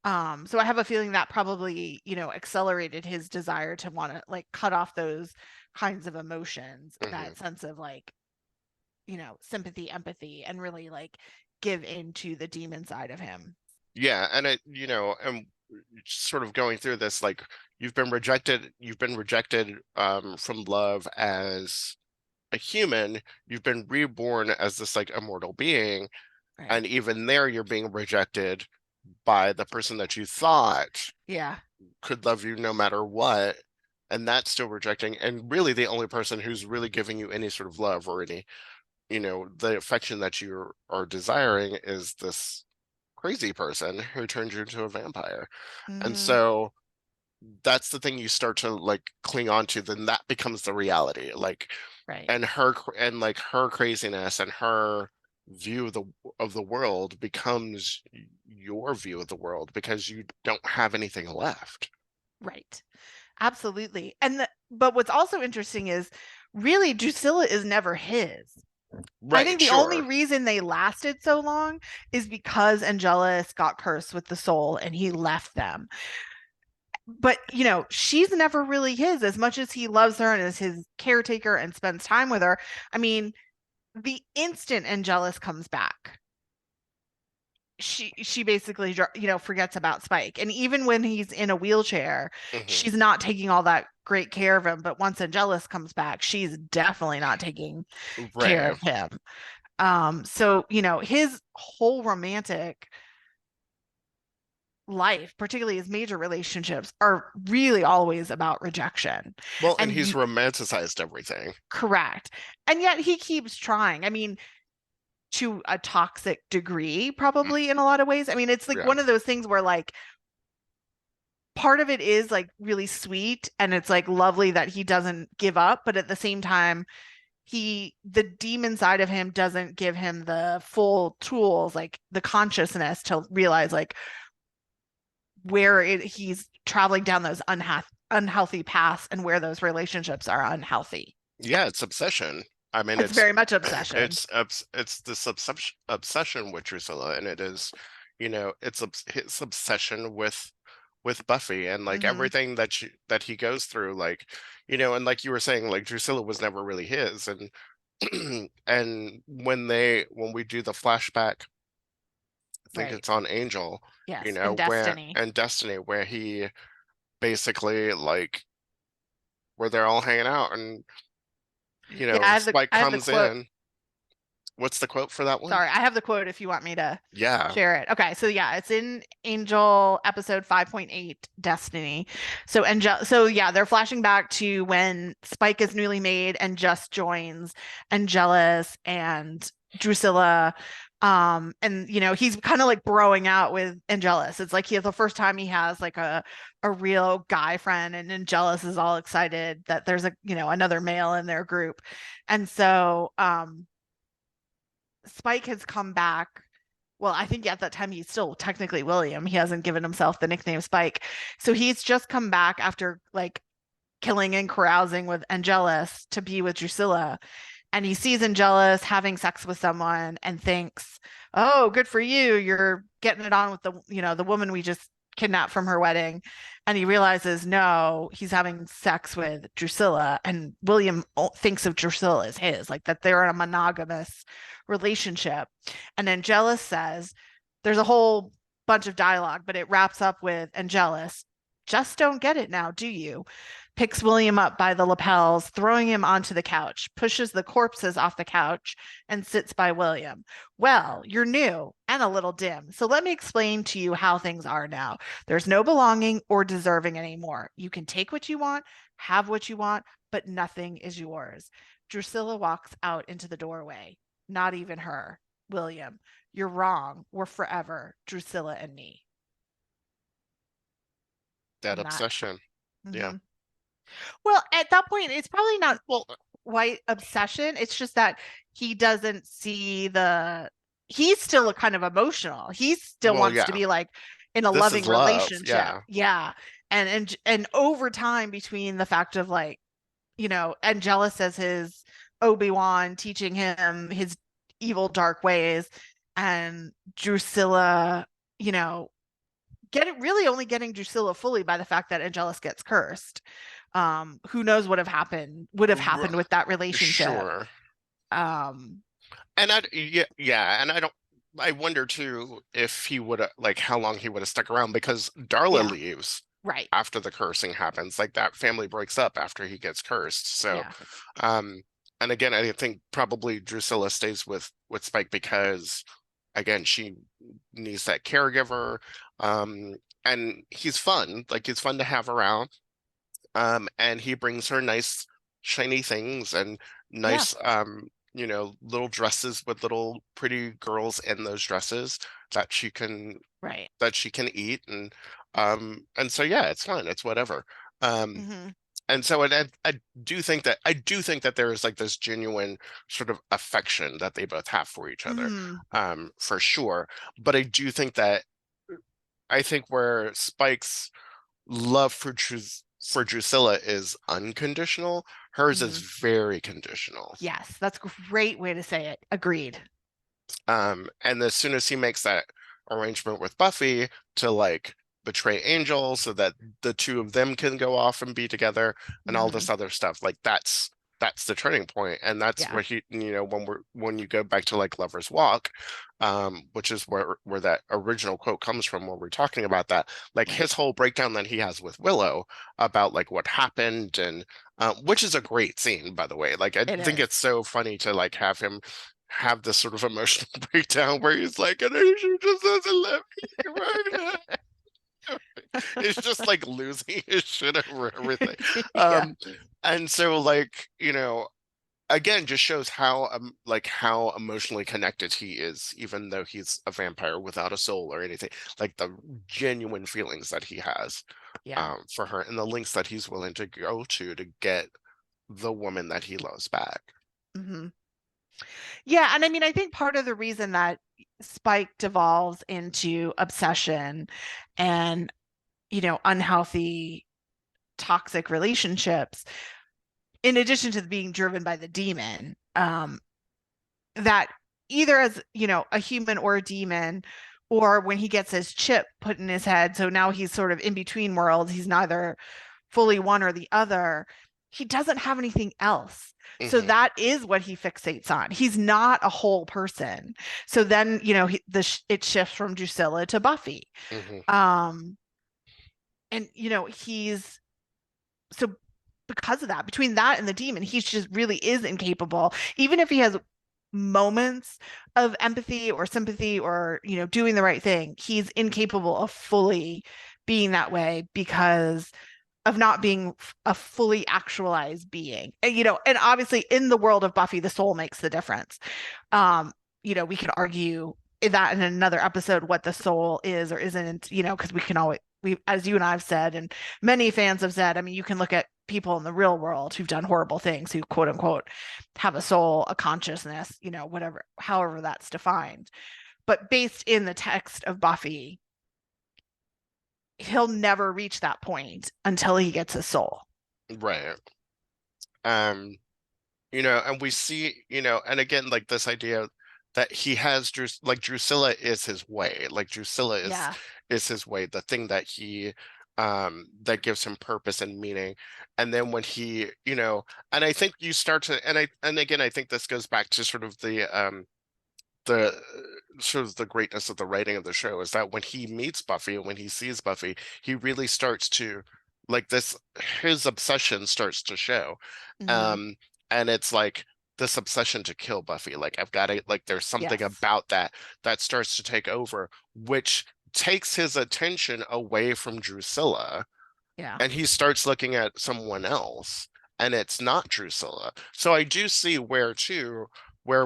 B: So I have a feeling that probably, accelerated his desire to want to like cut off those kinds of emotions,
A: Mhm.
B: that sense of like, sympathy, empathy, and really like give into the demon side of him.
A: Yeah, and and sort of going through this, like, you've been rejected from love as a human, you've been reborn as this like immortal being,
B: Right.
A: and even there you're being rejected by the person that you thought
B: Yeah.
A: could love you no matter what, and that's still rejecting. And really the only person who's really giving you any sort of love or any, the affection that you are desiring is this crazy person who turned you into a vampire. And
B: Hmm.
A: so that's the thing you start to like cling on to, then that becomes the reality. Like,
B: Right.
A: and like her craziness and her view of the world becomes your view of the world because you don't have anything left.
B: Right. Absolutely. But what's also interesting is really Drusilla is never his. I think
A: Right,
B: the only
A: sure.
B: reason they lasted so long is because Angelus got cursed with the soul and he left them. But, she's never really his, as much as he loves her and is his caretaker and spends time with her. I mean, the instant Angelus comes back, she basically forgets about Spike. And even when he's in a wheelchair,
A: Hmm.
B: she's not taking all that great care of him. But once Angelus comes back, she's definitely not taking care
A: Right.
B: of him. So, his whole romantic life, particularly his major relationships, are really always about rejection.
A: Well, and
B: And
A: he's romanticized everything.
B: correct. And yet he keeps trying. I mean, to a toxic degree, probably in a lot of ways. I mean, it's like
A: Yeah.
B: one of those things where like part of it is like really sweet and it's like lovely that he doesn't give up, but at the same time, the demon side of him doesn't give him the full tools, like the consciousness to realize like he's traveling down those unhealthy paths and where those relationships are unhealthy.
A: Yeah, it's obsession. I mean,
B: It's very much obsession.
A: it's this obsession with Drusilla, and it is, it's his obsession with Buffy and like
B: Hmm.
A: everything that he goes through, like, and like you were saying, like Drusilla was never really his, and and when we do the flashback, I think
B: Right.
A: it's on Angel,
B: Yes. And
A: where
B: Destiny.
A: and Destiny, where he basically like where they're all hanging out and
B: Yeah, I have the
A: Spike
B: I have the
A: comes
B: quote.
A: in. What's the quote for that one?
B: Sorry, I have the quote if you want me to
A: Yeah.
B: share it. Okay, so yeah, it's in Angel episode 5.8, Destiny. So yeah, they're flashing back to when Spike is newly made and just joins Angelus and Drusilla. And he's kind of like broing out with Angelus. It's like the first time he has like a real guy friend, and Angelus is all excited that there's another male in their group. And so Spike has come back. Well, I think at that time he's still technically William. He hasn't given himself the nickname Spike. So he's just come back after like killing and carousing with Angelus to be with Drusilla. And he sees Angelus having sex with someone and thinks, "Oh, good for you. You're getting it on with the woman we just kidnapped from her wedding." And he realizes, no, he's having sex with Drusilla. And William thinks of Drusilla as his, like that they're in a monogamous relationship. And Angelus says, there's a whole bunch of dialogue, but it wraps up with Angelus, "Just don't get it now, do you?" Picks William up by the lapels, throwing him onto the couch, pushes the corpses off the couch, and sits by William. "Well, you're new and a little dim, so let me explain to you how things are now. There's no belonging or deserving anymore. You can take what you want, have what you want, but nothing is yours." Drusilla walks out into the doorway. Not even her. "William, you're wrong. We're forever, Drusilla and me."
A: That
B: And that.
A: obsession. Yeah.
B: Mhm. Well, at that point, it's probably not
A: Well,
B: quite obsession. It's just that he doesn't see the he's still kind of emotional. He still
A: Well,
B: wants to
A: yeah,
B: be like in a
A: this
B: loving
A: is love.
B: relationship.
A: Yeah.
B: Yeah. And over time, between the fact of like, Angelus as his Obi-Wan teaching him his evil dark ways, and Drusilla, you know, really only getting Drusilla fully by the fact that Angelus gets cursed. Who knows what would have happened with that relationship.
A: Sure.
B: Um,
A: And yeah, and I wonder too if he would have like how long he would have stuck around because Darla
B: yeah,
A: leaves
B: right.
A: after the cursing happens. Like that family breaks up after he gets cursed. So,
B: Yeah.
A: um, and again, I think probably Drusilla stays with Spike because again, she needs that caregiver. Um, and he's fun, like he's fun to have around. And he brings her nice shiny things and
B: Yeah.
A: nice little dresses with little pretty girls in those dresses that she can
B: Right.
A: eat and so yeah, it's fun. It's whatever. Um
B: Hmm.
A: and so I do think that there is like this genuine sort of affection that they both have for each other,
B: Hmm.
A: for sure. But I think where Spike's love for Drusilla is unconditional. Hers is
B: Hmm.
A: very conditional.
B: Yes, that's a great way to say it. Agreed.
A: And as soon as he makes that arrangement with Buffy to like betray Angel so that the two of them can go off and be together and all
B: Hmm.
A: this other stuff, like that's the turning point. And that's
B: Yeah.
A: where when you go back to like Lover's Walk, which is where that original quote comes from, where we're talking about that, like
B: Right.
A: his whole breakdown that he has with Willow about like what happened and which is a great scene, by the way. Like I
B: It
A: think
B: is.
A: it's so funny to like have him have this sort of emotional breakdown where he's like, and she just doesn't let me right now. It's just like losing his shit over everything.
B: Yeah.
A: Um, and so like, again, just shows how emotionally connected he is, even though he's a vampire without a soul or anything. Like the genuine feelings that he has
B: Yeah.
A: for her and the lengths that he's willing to go to get the woman that he loves back.
B: Hmm. Yeah, and I mean, I think part of the reason that Spike devolves into obsession and, unhealthy, toxic relationships, in addition to being driven by the demon, that either as, a human or a demon, or when he gets his chip put in his head, so now he's sort of in between worlds, he's neither fully one or the other, he doesn't have anything else. So
A: Hmm.
B: that is what he fixates on. He's not a whole person. So then, it shifts from Drusilla to Buffy.
A: Hmm.
B: Um, and he's so because of that, between that and the demon, he just really is incapable. Even if he has moments of empathy or sympathy or, doing the right thing, he's incapable of fully being that way because of not being a fully actualized being. And obviously in the world of Buffy, the soul makes the difference. Um, we could argue that in another episode what the soul is or isn't, because we can always as you and I've said, and many fans have said, I mean, you can look at people in the real world who've done horrible things who quote unquote have a soul, a consciousness, whatever, however that's defined. But based in the text of Buffy, he'll never reach that point until he gets a soul.
A: Right. Um, and we see, and again, like this idea that he has Drusilla is his way. Like Drusilla
B: Yeah.
A: is his way, the thing that he that gives him purpose and meaning. And then when he, and I think you start to and again, I think this goes back to sort of the sort of the greatness of the writing of the show is that when he meets Buffy and when he sees Buffy, he really starts to like this his obsession starts to show.
B: Mm-hmm.
A: Um and it's like this obsession to kill Buffy. Like I've got to like there's something
B: Yes.
A: about that starts to take over, which takes his attention away from Drusilla
B: Yeah.
A: and he starts looking at someone else and it's not Drusilla. So I do see where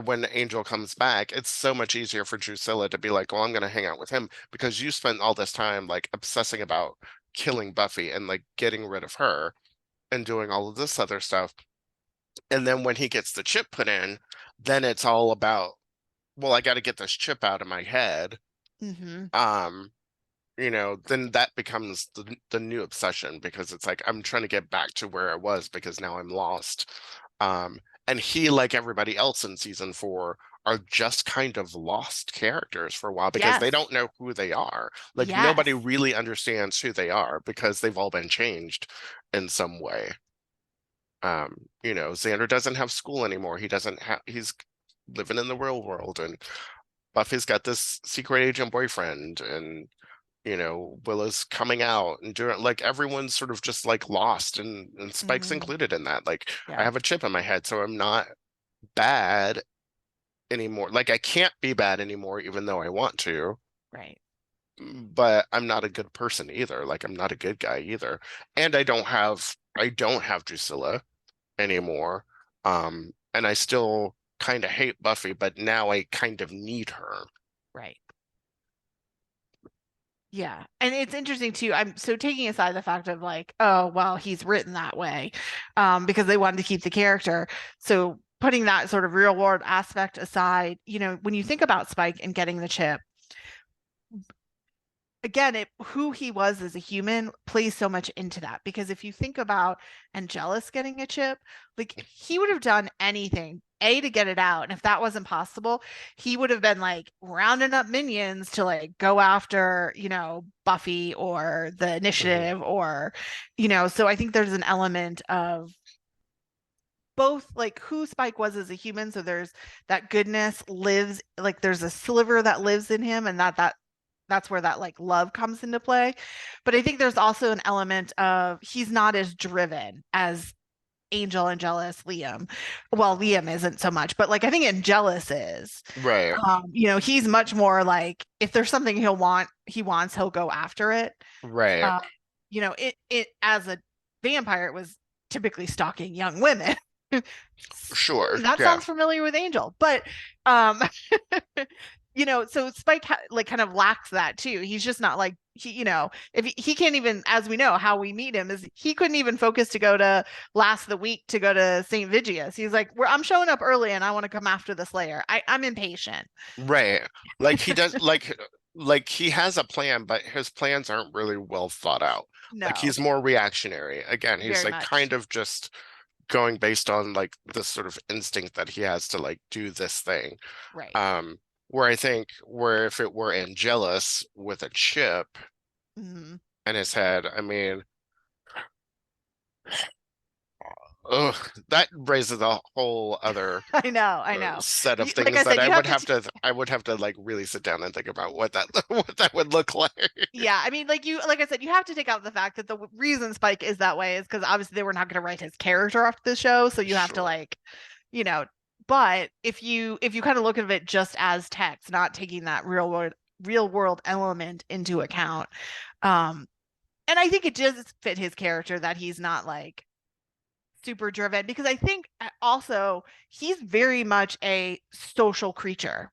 A: when Angel comes back, it's so much easier for Drusilla to be like, well, I'm gonna hang out with him because you spent all this time like obsessing about killing Buffy and like getting rid of her and doing all of this other stuff. And then when he gets the chip put in, then it's all about well, I got to get this chip out of my head.
B: Mm-hmm.
A: Um, then that becomes the new obsession because it's like I'm trying to get back to where I was because now I'm lost. Um, and he, like everybody else in season 4, are just kind of lost characters for a while because they
B: Yes.
A: don't know who they are. Like nobody
B: Yes.
A: really understands who they are because they've all been changed in some way. Xander doesn't have school anymore. He's living in the real world, and Buffy's got this secret agent boyfriend, and Willow's coming out and doing like everyone's sort of just like lost, and Spike's
B: Mm-hmm.
A: included in that. Like I
B: Yeah.
A: have a chip in my head, so I'm not bad anymore. Like I can't be bad anymore, even though I want to,
B: Right.
A: but I'm not a good person either. Like I'm not a good guy either. And I don't have Drusilla anymore. And I still kind of hate Buffy, but now I kind of need her.
B: Right. Yeah. And it's interesting too. I'm so taking aside the fact of like, oh, well, he's written that way, because they wanted to keep the character. So putting that sort of real world aspect aside, when you think about Spike and getting the chip, again, who he was as a human plays so much into that. Because if you think about Angelus getting a chip, like he would have done anything, A, to get it out. And if that wasn't possible, he would have been like rounding up minions to like go after, Buffy or the
A: Mhm.
B: initiative so I think there's an element of both like who Spike was as a human. So there's that goodness lives, like there's a sliver that lives in him, and that's where that like love comes into play. But I think there's also an element of he's not as driven as Angel, Angelus, Liam. Well, Liam isn't so much, but like I think Angelus is.
A: Right,
B: He's much more like if there's something he wants, he'll go after it.
A: right,
B: Uh, it as a vampire, it was typically stalking young women.
A: sure,
B: That
A: yeah,
B: sounds familiar with Angel, but um so Spike like kind of lacks that too. He's just not like if he can't even, as we know, how we meet him is he couldn't even focus to go to last of the week to go to St. Vigius. He's like, I'm showing up early and I want to come after the Slayer. I'm impatient.
A: right. Like he does, like he has a plan, but his plans aren't really well thought out. Like
B: No,
A: he's more reactionary. Again, he's
B: very
A: like
B: much.
A: kind of just going based on like this sort of instinct that he has to like do this thing.
B: Right.
A: Where I think where if it were Angelus with a chip
B: Mhm.
A: in his head, I mean, ugh, that raises a whole other
B: I know.
A: set of
B: Like
A: things
B: I
A: that
B: said,
A: I
B: you have
A: would
B: to
A: have to like really sit down and think about what that what that would look like.
B: yeah, I mean, like I said, you have to take out the fact that the reason Spike is that way is because obviously they were not going to write his character off the show, so you have to
A: Sure.
B: like, you know. But if you kind of look at it just as text, not taking that real world element into account, um, and I think it does fit his character that he's not like super driven because I think also he's very much a social creature.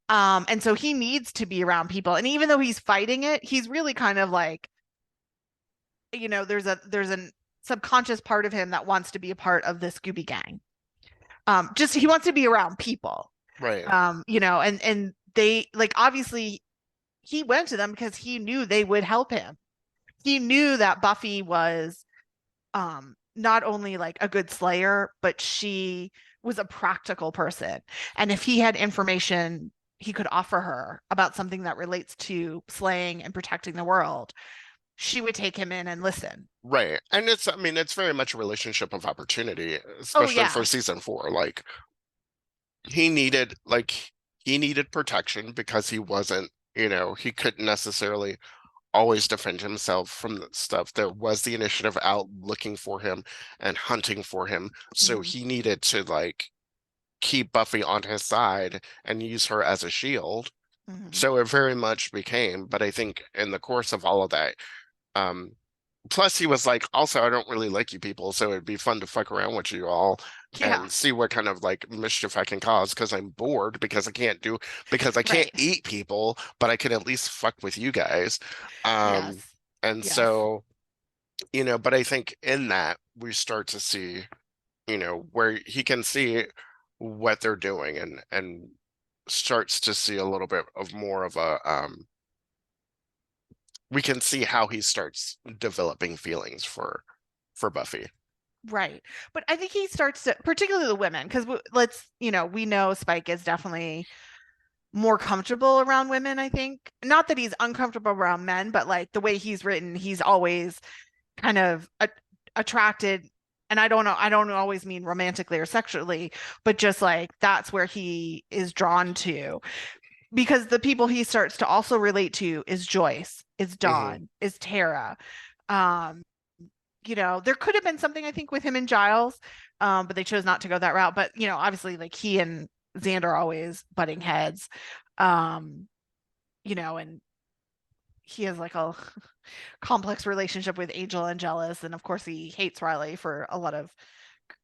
B: And so he needs to be around people. And even though he's fighting it, he's really kind of like, there's a subconscious part of him that wants to be a part of the Scooby Gang. Just he wants to be around people.
A: Right.
B: And they like obviously he went to them because he knew they would help him. He knew that Buffy was not only like a good slayer, but she was a practical person. And if he had information he could offer her about something that relates to slaying and protecting the world, she would take him in and listen.
A: Right. And I mean, it's very much a relationship of opportunity,
B: Oh
A: especially for
B: yeah.
A: season 4. Like he needed protection because he wasn't, he couldn't necessarily always defend himself from the stuff. There was the initiative out looking for him and hunting for him. So
B: Hmm.
A: he needed to like keep Buffy on his side and use her as a shield.
B: Hmm.
A: So it very much became, but I think in the course of all of that, um, plus he was like, also, I don't really like you people, so it'd be fun to fuck around with you all
B: Yeah.
A: and see what kind of like mischief I can cause because I'm bored because I can't
B: Right.
A: eat people, but I can at least fuck with you guys. Um,
B: Yes.
A: and
B: Yes.
A: so, but I think in that we start to see, where he can see what they're doing and starts to see a little bit of more of a we can see how he starts developing feelings for Buffy.
B: Right. But I think he starts to, particularly the women, because we know Spike is definitely more comfortable around women, I think. Not that he's uncomfortable around men, but like the way he's written, he's always kind of attracted. And I don't always mean romantically or sexually, but just like that's where he is drawn to. Because the people he starts to also relate to is Joyce, is
A: Hmm.
B: Dawn, is Tara. Um, there could have been something I think with him and Giles, but they chose not to go that route. But obviously, like he and Xander are always butting heads, um, and he has like a complex relationship with Angel and Jealous, and of course he hates Riley for a lot of,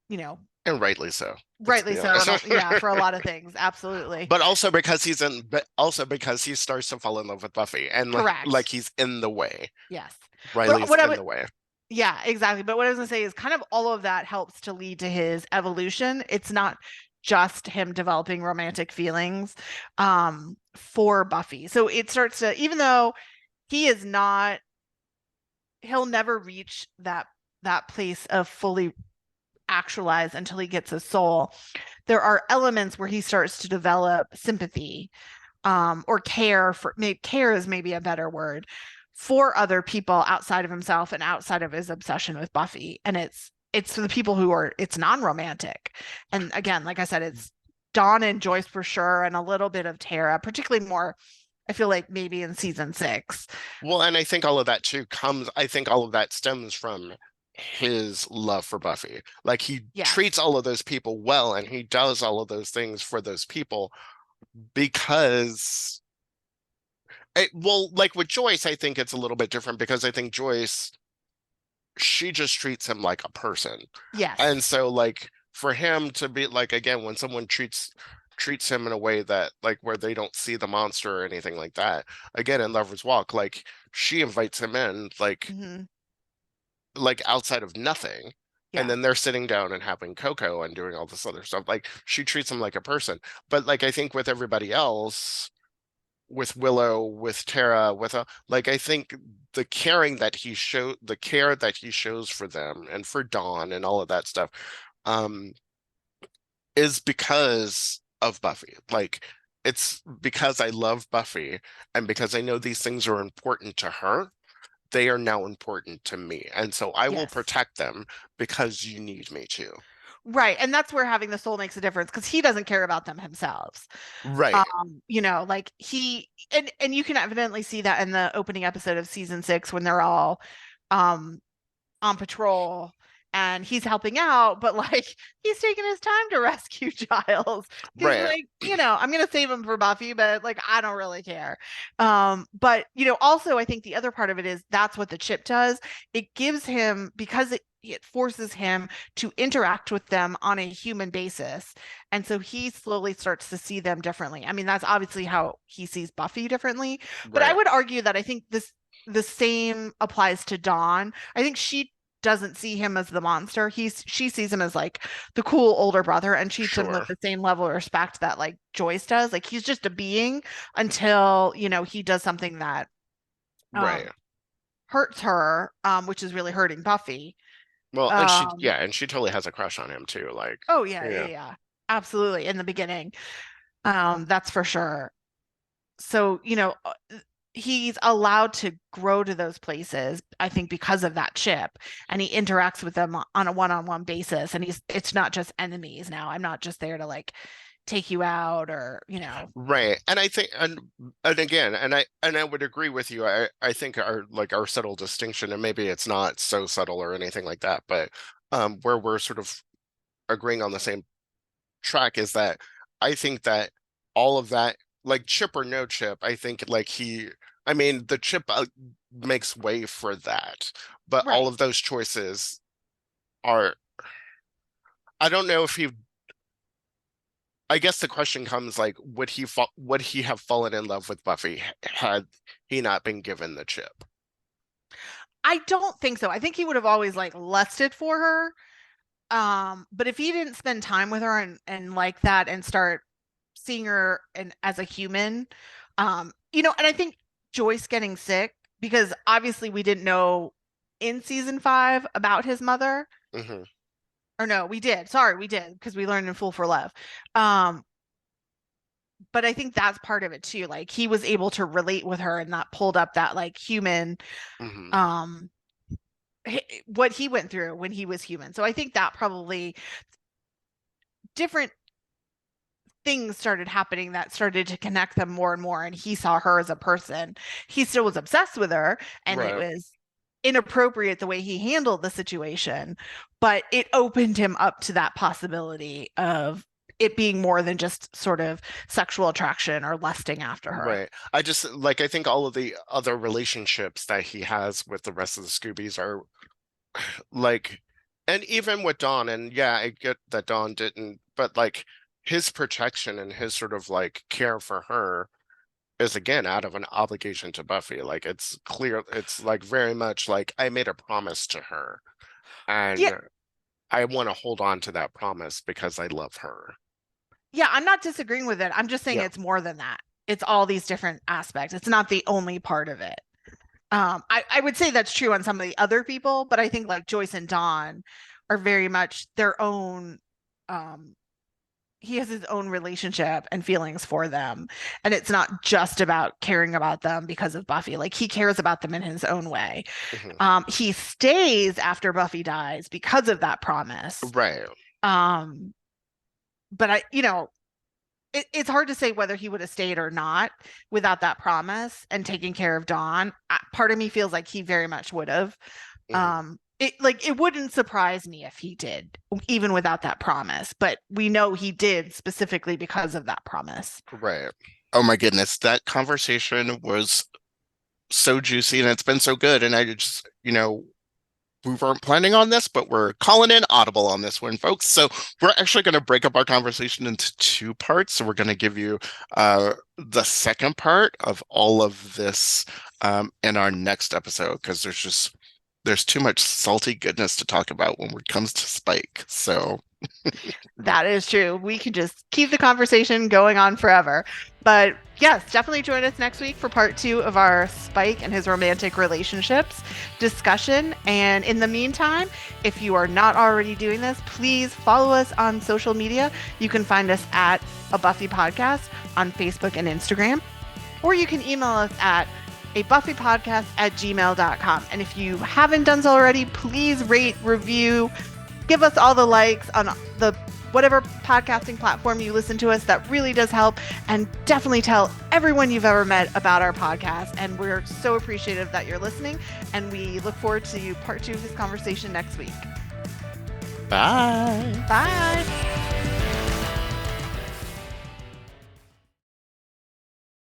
B: you know,
A: And rightly so. Let's
B: rightly
A: be
B: so,
A: honest.
B: and yeah, for a lot of things, absolutely
A: But also because but also because he starts to fall in love with Buffy, and like
B: correct.
A: he's in the way.
B: Yes, but
A: Riley's
B: what I
A: in
B: would
A: the way.
B: Yeah, exactly. But what I was gonna say is kind of all of that helps to lead to his evolution. It's not just him developing romantic feelings for Buffy. So it starts to, even though he is not, he'll never reach that place of fully actualized until he gets his soul. There are elements where he starts to develop sympathy, or care for, maybe care is maybe a better word, for other people outside of himself and outside of his obsession with Buffy. And it's for the people who are, it's non-romantic. And again, like I said, it's Dawn and Joyce for sure, and a little bit of Tara, particularly more, I feel like maybe in season 6.
A: Well, and I think all of that too I think all of that stems from his love for Buffy. Like he
B: Yes.
A: treats all of those people well, and he does all of those things for those people because well, like with Joyce, I think it's a little bit different because I think Joyce, she just treats him like a person. And
B: Yes.
A: so like for him to be like, again, when someone treats him in a way that like where they don't see the monster or anything like that, again in Lover's Walk, like she invites him in
B: Hmm.
A: like outside of nothing. And
B: Yeah.
A: then they're sitting down and having cocoa and doing all this other stuff. Like she treats him like a person. But like I think with everybody else, with Willow, with Tara, like I think the care that he shows for them and for Dawn and all of that stuff, um, is because of Buffy. Like it's because I love Buffy and because I know these things are important to her. They are now important to me. And so I will
B: Yes.
A: protect them because you need me to.
B: Right. And that's where having the soul makes a difference, because he doesn't care about them himself.
A: Right.
B: Like and you can evidently see that in the opening episode of season 6 when they're all um on patrol and he's helping out, but like he's taking his time to rescue Giles. He's
A: Right.
B: like, I'm gonna save him for Buffy, but like I don't really care. But also I think the other part of it is that's what the chip does. It gives him, because it forces him to interact with them on a human basis. And so he slowly starts to see them differently. I mean, that's obviously how he sees Buffy differently. But I
A: Right.
B: would argue that I think the same applies to Dawn. I think she doesn't see him as the monster. She sees him as like the cool older brother and treats him with
A: Sure.
B: the same level of respect that like Joyce does. Like he's just a being until, he does something that
A: Right.
B: hurts her, which is really hurting Buffy.
A: Well, and
B: Um,
A: and she totally has a crush on him too. Like,
B: oh yeah, yeah,
A: yeah.
B: yeah. Absolutely. In the beginning. That's for sure. So, he's allowed to grow to those places, I think, because of that chip, and he interacts with them on a one-on-one basis. And it's not just enemies now. I'm not just there to like take you out or,
A: Right. And I think and again, and I would agree with you. I think our subtle distinction, and maybe it's not so subtle or anything like that, but where we're sort of agreeing on the same track is that I think that all of that, like chip or no chip, I think like I mean, the chip makes way for that, but all
B: right.
A: of those choices are, I don't know if he, I guess the question comes like, would he have fallen in love with Buffy had he not been given the chip?
B: I don't think so. I think he would have always like lusted for her. But if he didn't spend time with her and like that and start seeing her and as a human. You know, and I think Joyce getting sick, because obviously we didn't know in season 5 about his mother.
A: Hmm.
B: Or no, we did. Sorry, we did, because we learned in Fool for Love. Um, but I think that's part of it too. Like he was able to relate with her, and that pulled up that like human,
A: Hmm.
B: um, what he went through when he was human. So I think that probably different things started happening that started to connect them more and more. And he saw her as a person. He still was obsessed with her, and it
A: Right.
B: was inappropriate the way he handled the situation, but it opened him up to that possibility of it being more than just sort of sexual attraction or lusting after her.
A: Right. I just like I think all of the other relationships that he has with the rest of the Scoobies are like, and even with Dawn, and yeah, I get that Dawn didn't, but like his protection and his sort of like care for her is again out of an obligation to Buffy. Like it's clear, it's like very much like I made a promise to her,
B: Yeah,
A: and I want to hold on to that promise because I love her.
B: yeah, I'm not disagreeing with it. I'm just saying
A: Yeah.
B: it's more than that. It's all these different aspects. It's not the only part of it. I would say that's true on some of the other people, but I think like Joyce and Dawn are very much their own. um he has his own relationship and feelings for them, and it's not just about caring about them because of Buffy. Like he cares about them in his own way.
A: Hmm.
B: He stays after Buffy dies because of that promise.
A: Right.
B: um but I, you know, it's hard to say whether he would have stayed or not without that promise and taking care of Dawn. Part of me feels like he very much would have.
A: Hmm.
B: It wouldn't surprise me if he did, even without that promise. But we know he did specifically because of that promise.
A: Right. Oh my goodness, that conversation was so juicy and it's been so good. And I just, we weren't planning on this, but we're calling in audible on this one, folks. So we're actually going to break up our conversation into 2 parts. So we're going to give you the second part of all of this in our next episode because there's too much salty goodness to talk about when it comes to Spike. So
B: That is true. We can just keep the conversation going on forever. But yes, definitely join us next week for part 2 of our Spike and his romantic relationships discussion. And in the meantime, if you are not already doing this, please follow us on social media. You can find us at A Buffy Podcast on Facebook and Instagram, or you can email us at abuffypodcast@gmail.com. And if you haven't done so already, please rate, review, give us all the likes on the whatever podcasting platform you listen to us. That really does help. And definitely tell everyone you've ever met about our podcast. And we're so appreciative that you're listening. And we look forward to part 2 of this conversation next week.
A: bye.
B: Bye.